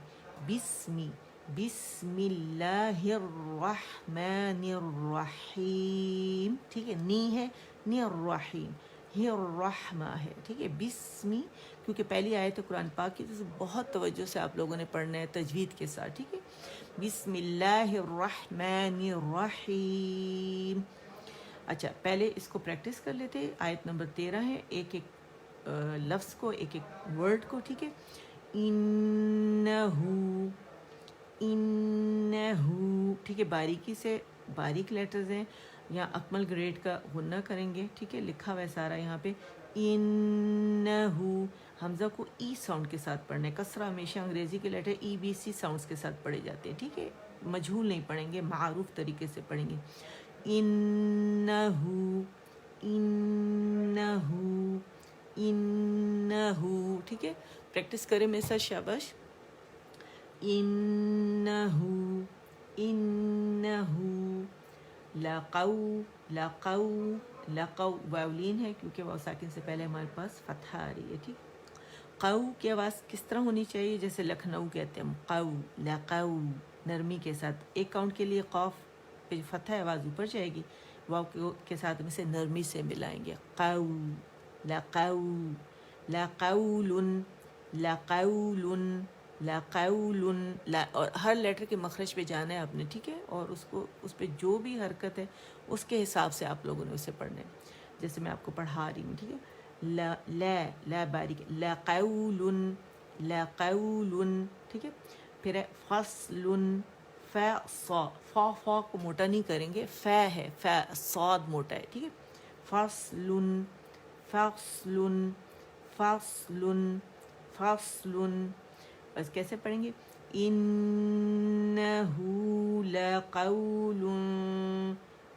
بسمی بسم اللہ الرحمن الرحیم. ٹھیک ہے, نی ہے, نی الرحیم, ہی الرحمہ ہے. ٹھیک ہے, بسمی, کیونکہ پہلی آیت ہے قرآن پاک کی, تو بہت توجہ سے آپ لوگوں نے پڑھنا ہے تجوید کے ساتھ. ٹھیک ہے, بسم اللہ الرحمن الرحیم. اچھا, پہلے اس کو پریکٹس کر لیتے. آیت نمبر 13 ہے, ایک ایک لفظ کو, ایک ایک ورڈ کو. ٹھیک ہے, انہو انہو. ٹھیک ہے, باریکی سے, باریک لیٹرز ہیں, یہاں اکمل گریڈ کا غنہ کریں گے، ٹھیک ہے، لکھا ہوا ہے سارا یہاں پہ انہو، حمزہ کو ای ساؤنڈ کے ساتھ پڑھنا ہے، کسرہ ہمیشہ انگریزی کے letter A B C sounds کے ساتھ پڑھے جاتے ہیں، ٹھیک ہے، مجہول نہیں پڑھیں گے، معروف طریقے سے پڑھیں گے، انہو انہو انہو، ٹھیک ہے، پریکٹس کریں میرے ساتھ، شاباش، انہو انہو، لقو لقو لقو، واولین ہے کیونکہ واو ساکن سے پہلے ہمارے پاس فتحہ آ رہی ہے، ٹھیک، قو کی آواز کس طرح ہونی چاہیے؟ جیسے لکھنؤ کہتے ہیں ہم، قو لقو، نرمی کے ساتھ، ایک کاؤنٹ کے لیے قاف پہ فتحہ آواز اوپر جائے گی، واو کے ساتھ میں سے نرمی سے ملائیں گے، قو لقو لقول لقول لقول، اور ہر لیٹر کے مخرج پہ جانا ہے آپ نے، ٹھیک ہے، اور اس پہ جو بھی حرکت ہے اس کے حساب سے آپ لوگوں نے اسے پڑھنا ہے، جیسے میں آپ کو پڑھا رہی ہوں، ٹھیک ہے، لا باریک، لقول لقول، ٹھیک ہے، پھر ہے فصل، فا کو موٹا نہیں کریں گے، فا ہے، فا صاد موٹا ہے، ٹھیک ہے، فصل فصل فصل فصل، بس کیسے پڑھیں گے؟ انہو لقول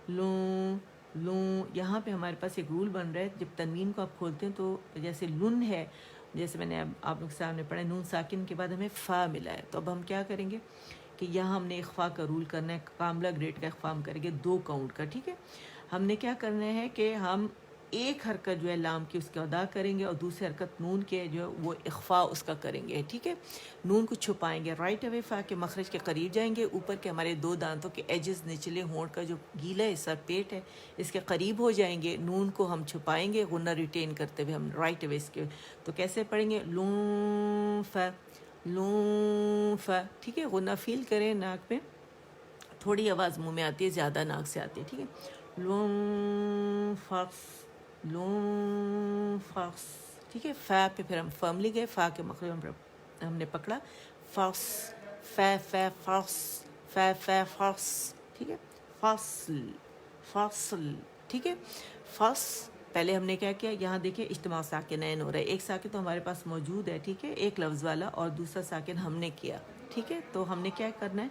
لوں، یہاں پہ ہمارے پاس ایک رول بن رہا ہے، جب تنوین کو آپ کھولتے ہیں تو جیسے لن ہے، جیسے میں نے آپ لوگ سامنے پڑھا نون ساکن کے بعد ہمیں فا ملا ہے، تو اب ہم کیا کریں گے کہ یہاں ہم نے اخفا کا رول کرنا ہے، کاملہ گریڈ کا اخفا ہم کریں گے 2 کاؤنٹ کا، ٹھیک ہے، ہم نے کیا کرنا ہے کہ ہم ایک حرکت جو ہے لام کی اس کا ادا کریں گے، اور دوسری حرکت نون کے جو ہے وہ اخفا اس کا کریں گے، ٹھیک ہے، نون کو چھپائیں گے، رائٹ اوے فا کے مخرج کے قریب جائیں گے، اوپر کے ہمارے 2 دانتوں کے ایجز، نچلے ہونٹ کا جو گیلا حصہ پیٹ ہے اس کے قریب ہو جائیں گے، نون کو ہم چھپائیں گے، غنہ ریٹین کرتے ہوئے ہم رائٹ اوے اس کے، تو کیسے پڑھیں گے؟ لون فا، ٹھیک ہے، غنہ فیل کریں ناک پہ، تھوڑی آواز منہ میں آتی ہے، زیادہ ناک سے آتی ہے، ٹھیک ہے، لون فاس، ٹھیک ہے، فا پہ پھر ہم فرملی گئے، فا کے مخرج ہم نے پکڑا، فاس، فا فاس، فا فاس، ٹھیک ہے، فاصل فاصل، ٹھیک ہے، فاس، پہلے ہم نے کیا کیا، یہاں دیکھیں اجتماع ساکنین ہو رہا ہے، ایک ساکن تو ہمارے پاس موجود ہے، ٹھیک ہے، ایک لفظ والا، اور دوسرا ساکن ہم نے کیا، ٹھیک ہے، تو ہم نے کیا کرنا ہے،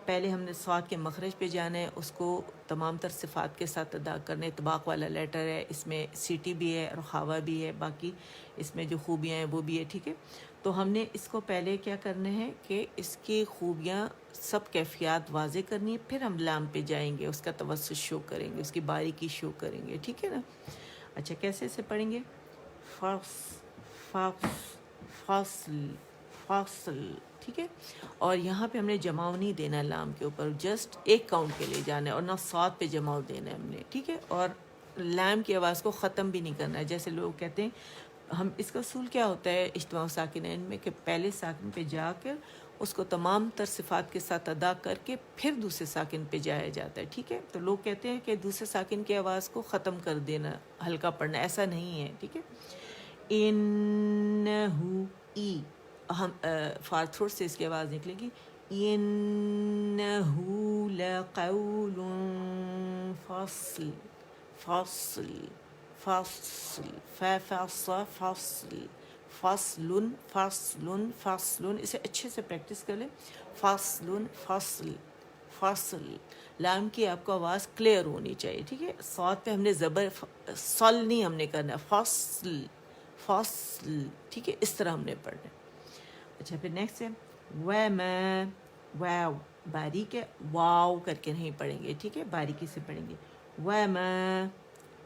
پہلے ہم نے صاد کے مخرج پہ جانا ہے، اس کو تمام تر صفات کے ساتھ ادا کرنے، طباق والا لیٹر ہے، اس میں سیٹی بھی ہے، رخاوہ بھی ہے، باقی اس میں جو خوبیاں ہیں وہ بھی ہے، ٹھیک ہے، تو ہم نے اس کو پہلے کیا کرنا ہے کہ اس کی خوبیاں سب کیفیات واضح کرنی ہے، پھر ہم لام پہ جائیں گے، اس کا توسط شو کریں گے، اس کی باریکی شو کریں گے، ٹھیک ہے نا، اچھا کیسے سے پڑھیں گے؟ فصل فصل، ٹھیک ہے، اور یہاں پہ ہم نے جماؤ نہیں دینا لام کے اوپر، جسٹ ایک کاؤنٹ کے لیے جانا ہے، اور نہ صاد پہ جماؤ دینا ہے ہم نے، ٹھیک ہے، اور لام کی آواز کو ختم بھی نہیں کرنا ہے، جیسے لوگ کہتے ہیں، ہم اس کا اصول کیا ہوتا ہے اجتماع ساکنین میں کہ پہلے ساکن پہ جا کر اس کو تمام تر صفات کے ساتھ ادا کر کے پھر دوسرے ساکن پہ جایا جاتا ہے، ٹھیک ہے، تو لوگ کہتے ہیں کہ دوسرے ساکن کی آواز کو ختم کر دینا، ہلکا پڑھنا، ایسا نہیں ہے، ٹھیک ہے، انہو ای، ہم فار تھروٹ سے اس کی آواز نکلے گی، انہو لقول فصل فصل فصل، فصل فصل فصل فصل، اسے اچھے سے پریکٹس کر لیں، فصل فصل فصل، لام کی آپ کو آواز کلیئر ہونی چاہیے، ٹھیک ہے، صاد پہ ہم نے زبر صل نہیں ہم نے کرنا، فصل فصل، ٹھیک ہے، اس طرح ہم نے پڑھنا ہے، اچھا پھر نیکسٹ ہے وما، واو باریک ہے، واو کر کے نہیں پڑھیں گے، ٹھیک ہے، باریکی سے پڑھیں گے، وما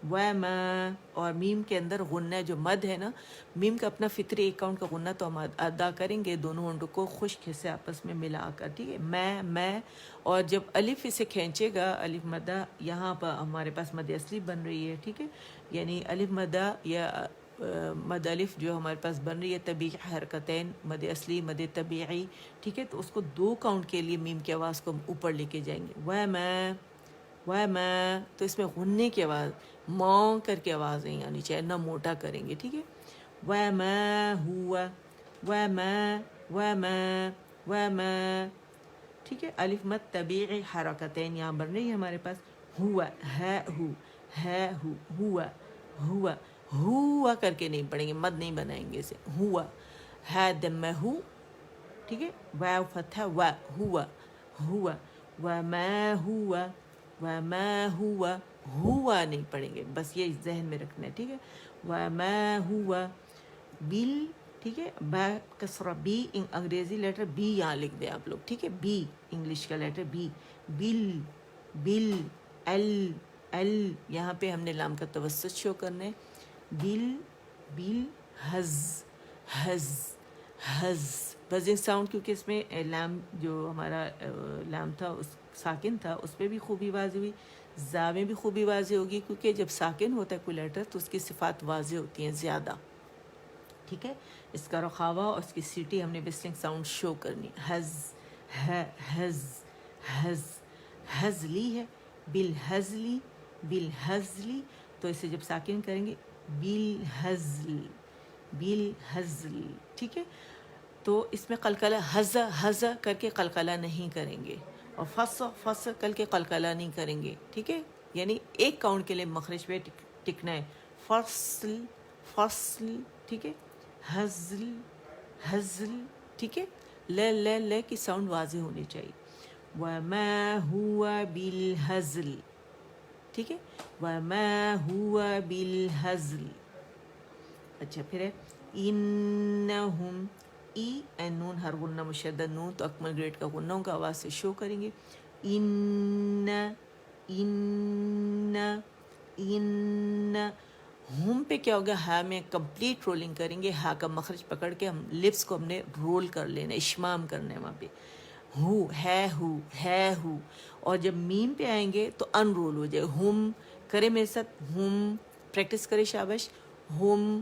وما، اور میم کے اندر غنہ جو مد ہے نا، میم کا اپنا فطری ایک کاؤنٹ کا غنہ تو ہم ادا کریں گے، دونوں ہونٹوں کو خشک سے آپس میں ملا کر، ٹھیک ہے، میں، اور جب الف اسے کھینچے گا، الف مدہ، یہاں پر ہمارے پاس مد اصلی بن رہی ہے، ٹھیک ہے، یعنی الف مدہ یا مد الف جو ہمارے پاس بن رہی ہے طبیعی حرکتین، مد اصلی مد طبیعی، ٹھیک ہے، تو اس کو 2 کاؤنٹ کے لیے میم کی آواز کو اوپر لے کے جائیں گے، وما، تو اس میں غنے کی آواز ماں کر کے آواز نہیں آنی چاہیے، نہ موٹا کریں گے، ٹھیک ہے، وما ہوا وما وما وما، ٹھیک ہے، الف مد طبیعی حرکتین یہاں بن رہی ہے ہمارے پاس، ہوا ہے ہوا ہوا ہوا کر کے نہیں پڑھیں گے، مد نہیں بنائیں گے اسے، ہوا ہے دم ہو، ٹھیک ہے، واو فتح و ہوا ہوا وما ہوا وما ہوا ہوا نہیں پڑھیں گے، بس یہ ذہن میں رکھنا ہے، ٹھیک ہے، وما ہوا بل، ٹھیک ہے، با کسرہ بی، انگریزی لیٹر بی یہاں لکھ دیں آپ لوگ، ٹھیک ہے، بی انگلش کا لیٹر بی، بل بل ال یہاں پہ ہم نے لام کا توسط شو کرنا ہے، بل بل حز حز حز بزنگ ساؤنڈ، کیونکہ اس میں لام جو ہمارا لام تھا اس ساکن تھا، اس پہ بھی خوبی واضح ہوئی، زا میں بھی خوبی واضح ہوگی، کیونکہ جب ساکن ہوتا ہے کوئی لیٹر تو اس کی صفات واضح ہوتی ہیں زیادہ، ٹھیک ہے، اس کا رخاوہ اور اس کی سیٹی ہم نے وسلنگ ساؤنڈ شو کرنی، حز حز حز حزلی ہے، بالحزلی بالحزلی، تو اسے جب ساکن کریں گے بالحزل بالحزل، ٹھیک ہے، تو اس میں قلقلہ حز حز کر کے قلقلہ نہیں کریں گے، اور فص فص کر کے قلقلہ نہیں کریں گے، ٹھیک ہے، یعنی ایک کاؤنٹ کے لیے مخرج پہ ٹکنا ہے، فصل فصل، ٹھیک ہے، حزل حزل، ٹھیک ہے، ل کی ساؤنڈ واضح ہونی چاہیے، وما ہوا بالحزل، ٹھیک ہے، وما ہوا بالحزل، اچھا پھر ہے انہم، ای این نون ہر غنہ مشدد نون، تو اکمل گریڈ کا غنوں کا آواز سے شو کریں گے، ان ان ان ہم پہ کیا ہوگا، ہا میں کمپلیٹ رولنگ کریں گے، ہا کا مخرج پکڑ کے ہم لپس کو ہم نے رول کر لینا، اشمام کرنا ہے وہاں پہ، ہے ہو، اور جب میم پہ آئیں گے تو ان رول ہو جائے، ہم کرے میرے ساتھ، ہم پریکٹس کرے شابش، ہم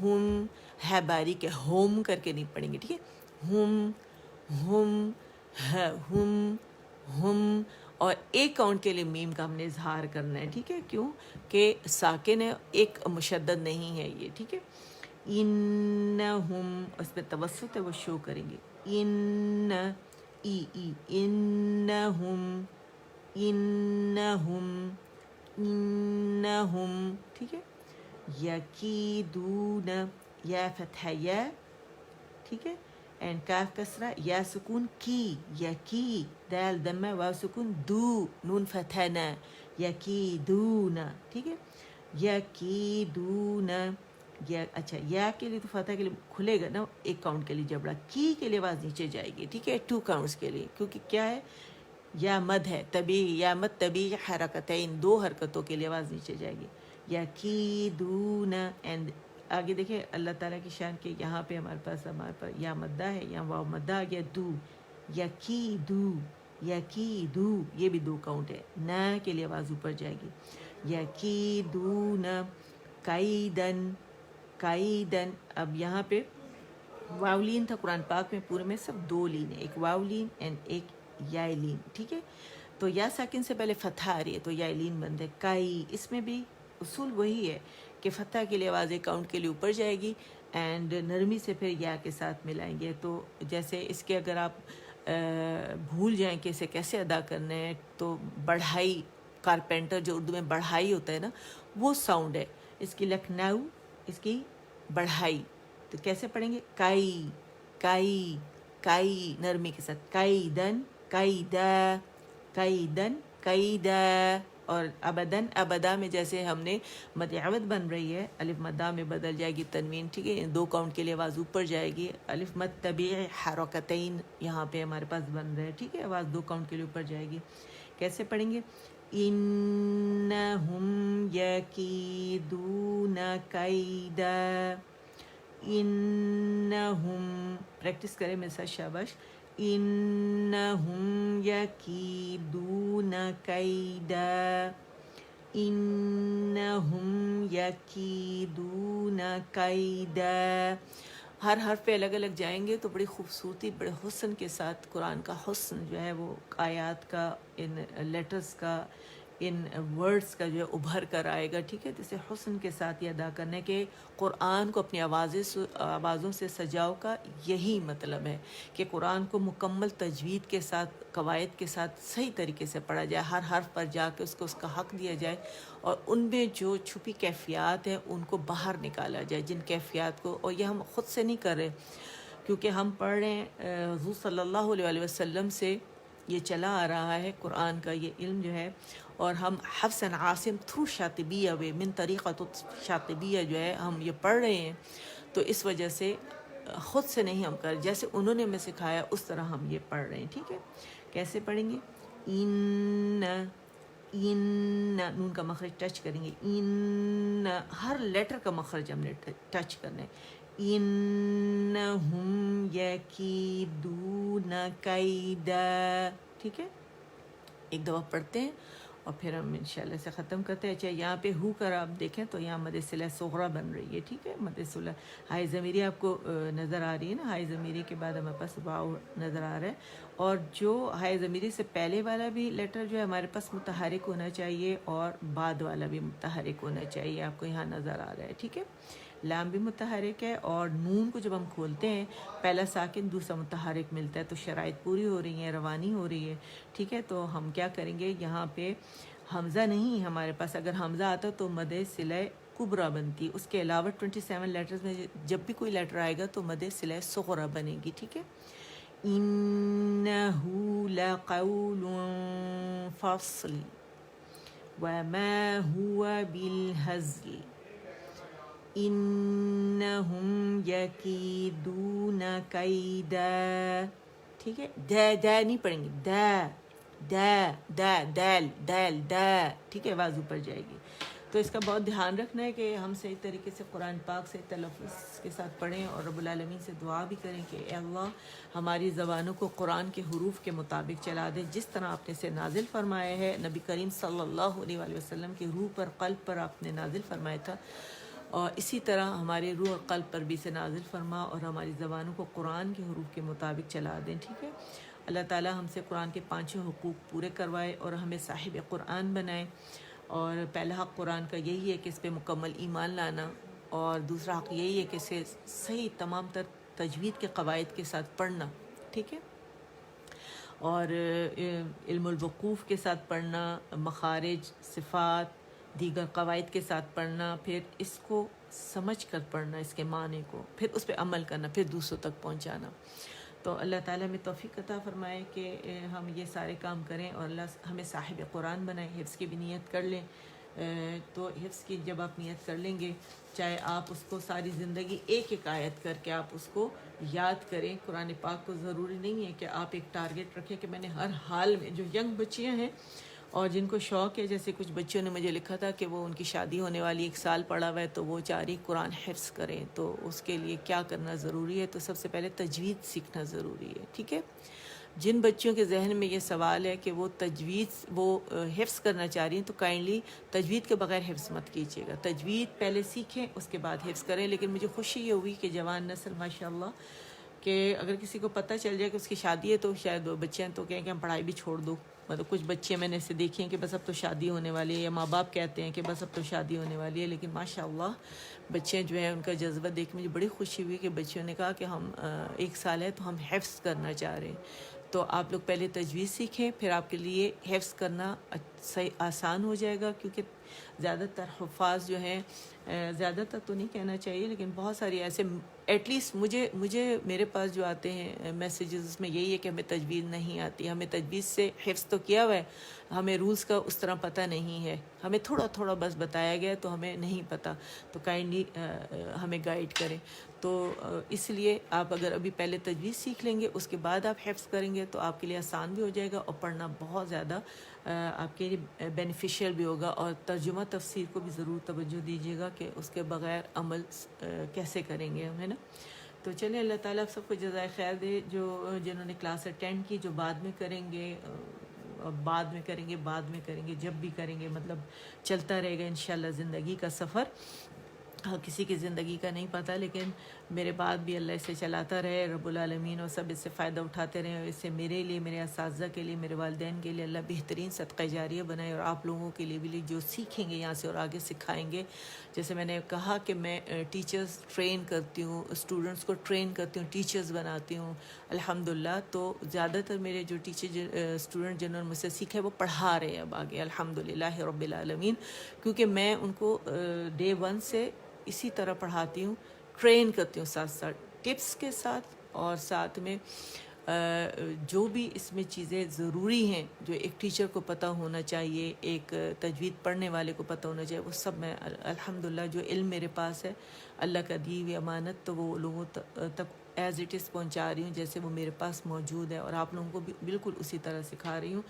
ہم ہے باریک ہے، ہوم کر کے نہیں پڑھیں گے، ٹھیک ہے، ہم ہے ہم، اور ایک کاؤنٹ کے لیے میم کا ہم نے اظہار کرنا ہے، ٹھیک ہے، کیوں کہ ساکن ہے، ایک مشدد نہیں ہے یہ، ٹھیک ہے، انہم، اس پہ توسط ہے وہ شو کریں گے، انہم انہم، ٹھیک ہے، یکیدون، یا فتح یا، ٹھیک ہے، اینڈ کاف کسرہ، یا سکون کی، یکی، دال دمہ، واو سکون، دو نون فتح نا، یکیدون، ٹھیک ہے، یکیدون، یا اچھا یا کے لیے تو فتح کے لیے کھلے گا نا ایک کاؤنٹ کے لیے جبڑا، کی کے لیے آواز نیچے جائے گی، ٹھیک ہے، 2 کاؤنٹس کے لیے، کیونکہ کیا ہے، یا مد ہے طبیعی، یا مد طبیعی حرکتین، 2 حرکتوں کے لیے آواز نیچے جائے گی، یکیدون، اینڈ آگے دیکھیں اللہ تعالیٰ کی شان کے یہاں پہ ہمارے پاس یا مدہ ہے، یا واو مدہ آ گیا، دو، یکیدو یکیدو، یہ بھی 2 کاؤنٹ ہے، نا کے لیے آواز اوپر جائے گی، یکیدون کائیدن کائیدن، اب یہاں پہ واولین تھا قرآن پاک میں پورے میں سب 2 لین ہے، ایک واولین اینڈ ایک یائے لین، ٹھیک ہے، تو یا ساکن سے پہلے فتح آ رہی ہے تو یائے لین بند ہے، کائی، اس میں بھی اصول وہی ہے کہ فتح کے لیے آواز ایک کاؤنٹ کے لیے اوپر جائے گی، اینڈ نرمی سے پھر یا کے ساتھ ملائیں گے، تو جیسے اس کے اگر آپ بھول جائیں کہ اسے کیسے ادا کرنا ہے، تو بڑھائی، کارپینٹر جو اردو میں بڑھائی ہوتا ہے نا، وہ ساؤنڈ ہے اس کی، لکھنؤ، اس کی بڑھائی، تو کیسے پڑھیں گے، کائی کائی کائی، نرمی کے ساتھ، کائیدن کائیدا کائیدن کائیدا، اور ابدن ابدا میں جیسے ہم نے مد عوض بن رہی ہے، الف مدہ میں بدل جائے گی تنوین، ٹھیک ہے، 2 کاؤنٹ کے لیے آواز اوپر جائے گی، الف مد طبیعی حرکتین یہاں پہ ہمارے پاس بن رہا ہے، ٹھیک ہے، آواز 2 کاؤنٹ کے لیے اوپر جائے گی، کیسے پڑھیں گے، انہم یکیدون کیدا، انہم، پریکٹس کریں میرے ساتھ شاباش، انہم یکیدون کیدا، انہم یکیدون کیدا، ہر حرف پہ الگ الگ جائیں گے تو بڑی خوبصورتی، بڑے حسن کے ساتھ قرآن کا حسن جو ہے وہ آیات کا، ان لیٹرز کا، ان ورڈز کا جو ہے ابھر کر آئے گا. ٹھیک ہے, تو اسے حسن کے ساتھ یہ ادا کرنا ہے کہ قرآن کو اپنی آوازوں سے سجاؤ کا یہی مطلب ہے کہ قرآن کو مکمل تجوید کے ساتھ, قواعد کے ساتھ صحیح طریقے سے پڑھا جائے, ہر حرف پر جا کے اس کو اس کا حق دیا جائے, اور ان میں جو چھپی کیفیات ہیں ان کو باہر نکالا جائے, جن کیفیات کو, اور یہ ہم خود سے نہیں کر رہے کیونکہ ہم پڑھ رہے ہیں حضور صلی اللہ علیہ وسلم سے یہ چلا آ رہا ہے قرآن کا یہ علم جو ہے, اور ہم حفص عاصم تھرو شاطبیہ من طریقۃ شاطبیہ جو ہے ہم یہ پڑھ رہے ہیں, تو اس وجہ سے خود سے نہیں ہم کر, جیسے انہوں نے ہمیں سکھایا اس طرح ہم یہ پڑھ رہے ہیں. ٹھیک ہے, کیسے پڑھیں گے؟ ان نون کا مخرج ٹچ کریں گے, ان ہر لیٹر کا مخرج ہم نے ٹچ کرنا ہے. انہم یکیدون کیدا. ٹھیک ہے, ایک دفعہ پڑھتے ہیں اور پھر ہم انشاءاللہ سے ختم کرتے ہیں. اچھا, یہاں پہ ہو کر آپ دیکھیں تو یہاں مد صلہ صغرا بن رہی ہے. ٹھیک ہے, مد صلہ ہائی ضمیری آپ کو نظر آ رہی ہے نا, ہائی ضمیری کے بعد ہمارے پاس واو نظر آ رہا ہے, اور جو ہائی ضمیری سے پہلے والا بھی لیٹر جو ہے ہمارے پاس متحرک ہونا چاہیے, اور بعد والا بھی متحرک ہونا چاہیے, آپ کو یہاں نظر آ رہا ہے. ٹھیک ہے, لام بھی متحرک ہے, اور نون کو جب ہم کھولتے ہیں پہلا ساکن دوسرا متحرک ملتا ہے, تو شرائط پوری ہو رہی ہیں, روانی ہو رہی ہے. ٹھیک ہے, تو ہم کیا کریں گے, یہاں پہ حمزہ نہیں ہمارے پاس, اگر حمزہ آتا تو مد صلہ کبرا بنتی, اس کے علاوہ 27 لیٹرز میں جب بھی کوئی لیٹر آئے گا تو مد صلہ صغرا بنے گی. ٹھیک ہے, انہو لقول فصل وما هو بالهزل انہم یکیدون کیدا. ٹھیک ہے, دا نہیں پڑھیں گے, دال دال دا. ٹھیک ہے, آواز اوپر جائے گی. تو اس کا بہت دھیان رکھنا ہے کہ ہم صحیح طریقے سے قرآن پاک سے تلفظ کے ساتھ پڑھیں, اور رب العالمین سے دعا بھی کریں کہ اے اللہ ہماری زبانوں کو قرآن کے حروف کے مطابق چلا دیں, جس طرح آپ نے اسے نازل فرمایا ہے. نبی کریم صلی اللہ علیہ وسلم کی روح پر, قلب پر آپ نے نازل فرمایا تھا, اور اسی طرح ہمارے روح اور قلب پر بھی سے نازل فرما, اور ہماری زبانوں کو قرآن کے حروف کے مطابق چلا دیں. ٹھیک ہے, اللہ تعالی ہم سے قرآن کے 5 حقوق پورے کروائے اور ہمیں صاحب قرآن بنائے. اور پہلا حق قرآن کا یہی ہے کہ اس پہ مکمل ایمان لانا, اور دوسرا حق یہی ہے کہ اسے صحیح تمام تر تجوید کے قواعد کے ساتھ پڑھنا. ٹھیک ہے, اور علم الوقوف کے ساتھ پڑھنا, مخارج, صفات, دیگر قواعد کے ساتھ پڑھنا, پھر اس کو سمجھ کر پڑھنا, اس کے معنی کو, پھر اس پہ عمل کرنا, پھر دوسروں تک پہنچانا. تو اللہ تعالیٰ ہمیں توفیق عطا فرمائے کہ ہم یہ سارے کام کریں, اور اللہ ہمیں صاحب قرآن بنائے. حفظ کی بھی نیت کر لیں, تو حفظ کی جب آپ نیت کر لیں گے, چاہے آپ اس کو ساری زندگی ایک ایک آیت کر کے آپ اس کو یاد کریں. قرآن پاک کو ضروری نہیں ہے کہ آپ ایک ٹارگٹ رکھیں کہ میں نے ہر حال میں, جو ینگ بچیاں ہیں اور جن کو شوق ہے, جیسے کچھ بچیوں نے مجھے لکھا تھا کہ وہ ان کی شادی ہونے والی 1 سال پڑا ہوا ہے, تو وہ چاہ رہی قرآن حفظ کریں, تو اس کے لیے کیا کرنا ضروری ہے؟ تو سب سے پہلے تجوید سیکھنا ضروری ہے. ٹھیک ہے, جن بچیوں کے ذہن میں یہ سوال ہے کہ وہ تجوید وہ حفظ کرنا چاہ رہی ہیں, تو کائنڈلی تجوید کے بغیر حفظ مت کیجیے گا, تجوید پہلے سیکھیں اس کے بعد حفظ کریں. لیکن مجھے خوشی یہ ہوئی کہ جوان نسل ماشاءاللہ, کہ اگر کسی کو پتہ چل جائے کہ اس کی شادی ہے تو شاید وہ بچے ہیں تو کہیں کہ ہم پڑھائی بھی چھوڑ دو. مطلب کچھ بچے میں نے ایسے دیکھے ہیں کہ بس اب تو شادی ہونے والی ہے, یا ماں باپ کہتے ہیں کہ بس اب تو شادی ہونے والی ہے, لیکن ماشاءاللہ بچے جو ہیں ان کا جذبہ دیکھ کے مجھے بڑی خوشی ہوئی کہ بچیوں نے کہا کہ ہم 1 سال ہے تو ہم حفظ کرنا چاہ رہے ہیں. تو آپ لوگ پہلے تجوید سیکھیں, پھر آپ کے لیے حفظ کرنا صحیح آسان ہو جائے گا, کیونکہ زیادہ تر حفاظ جو ہیں, زیادہ تر تو نہیں کہنا چاہیے, لیکن بہت ساری ایسے, ایٹ لیسٹ مجھے میرے پاس جو آتے ہیں میسیجز, اس میں یہی ہے کہ ہمیں تجوید نہیں آتی. ہمیں تجوید سے حفظ تو کیا ہوا ہے, ہمیں رولز کا اس طرح پتہ نہیں ہے, ہمیں تھوڑا تھوڑا بس بتایا گیا تو ہمیں نہیں پتہ, تو کائنڈلی ہمیں گائیڈ کریں. تو اس لیے آپ اگر ابھی پہلے تجوید سیکھ لیں گے, اس کے بعد آپ حفظ کریں گے, تو آپ کے لیے آسان بھی ہو جائے گا, اور پڑھنا بہت زیادہ آپ کے لیے بینیفیشیل بھی ہوگا. اور ترجمہ تفسیر کو بھی ضرور توجہ دیجیے گا کہ اس کے بغیر عمل کیسے کریں گے ہم, ہے نا. تو چلیں, اللہ تعالیٰ آپ سب کو جزائے خیر دے, جنہوں نے کلاس اٹینڈ کی, جو بعد میں کریں گے, بعد میں کریں گے, جب بھی کریں گے, مطلب چلتا رہے گا انشاءاللہ زندگی کا سفر. ہاں کسی کی زندگی کا نہیں پتہ، لیکن میرے بعد بھی اللہ اسے چلاتا رہے رب العالمین، اور سب اس سے فائدہ اٹھاتے رہیں، اور اس سے میرے لیے، میرے اساتذہ کے لیے، میرے والدین کے لیے اللہ بہترین صدقہ جاریہ بنائے، اور آپ لوگوں کے لیے بھی جو سیکھیں گے یہاں سے اور آگے سکھائیں گے. جیسے میں نے کہا کہ میں ٹیچرز ٹرین کرتی ہوں، اسٹوڈنٹس کو ٹرین کرتی ہوں، ٹیچرز بناتی ہوں الحمدللہ. تو زیادہ تر میرے جو ٹیچر اسٹوڈنٹ جنہوں نے مجھ سے سیکھا ہے وہ پڑھا رہے ہیں اب آگے الحمدللہ رب العالمین، کیونکہ میں ان کو ڈے ون سے اسی طرح پڑھاتی ہوں، ٹرین کرتی ہوں ساتھ ساتھ ٹپس کے ساتھ، اور ساتھ میں جو بھی اس میں چیزیں ضروری ہیں جو ایک ٹیچر کو پتہ ہونا چاہیے، ایک تجوید پڑھنے والے کو پتہ ہونا چاہیے، وہ سب میں الحمدللہ جو علم میرے پاس ہے اللہ کا دی ہوئی امانت، تو وہ لوگوں تک ایز اٹ از پہنچا رہی ہوں جیسے وہ میرے پاس موجود ہے، اور آپ لوگوں کو بھی بالکل اسی طرح سکھا رہی ہوں.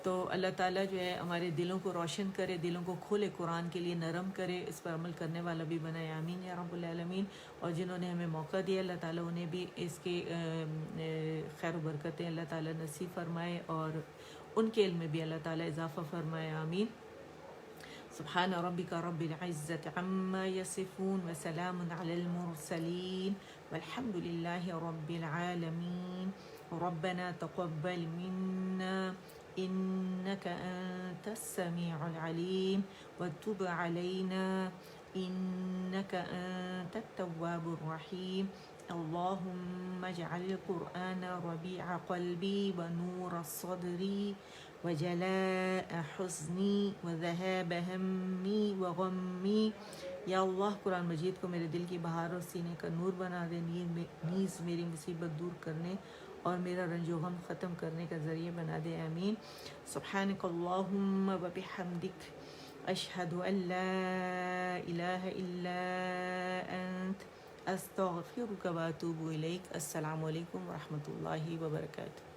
تو اللہ تعالیٰ جو ہے ہمارے دلوں کو روشن کرے، دلوں کو کھولے، قرآن کے لیے نرم کرے، اس پر عمل کرنے والا بھی بنائے، آمین یا رب العالمین. اور جنہوں نے ہمیں موقع دیا اللہ تعالیٰ انہیں بھی اس کے خیر و برکتیں اللہ تعالیٰ نصیب فرمائے، اور ان کے علم میں بھی اللہ تعالیٰ اضافہ فرمائے، آمین. سبحان ربك رب العزة عما يصفون وسلام على المرسلين والحمد لله رب العالمين. ربنا تقبل منا إنك أنت السميع العليم وتب علينا إنك أنت التواب الرحيم. اللهم اجعل القرآن ربيع قلبي ونور صدري وجلاء حزنی وذہاب ہمی وغمی. یا اللہ قرآن مجید کو میرے دل کی بہار اور سینے کا نور بنا دے، نیز میری مصیبت دور کرنے اور میرا رنج و غم ختم کرنے کا ذریعہ بنا دے، آمین. سبحانک اللہم و بحمدک اشہد ان لا الہ الا انت استغفرک و اتوب الیک. السلام علیکم ورحمۃ اللہ وبرکاتہ.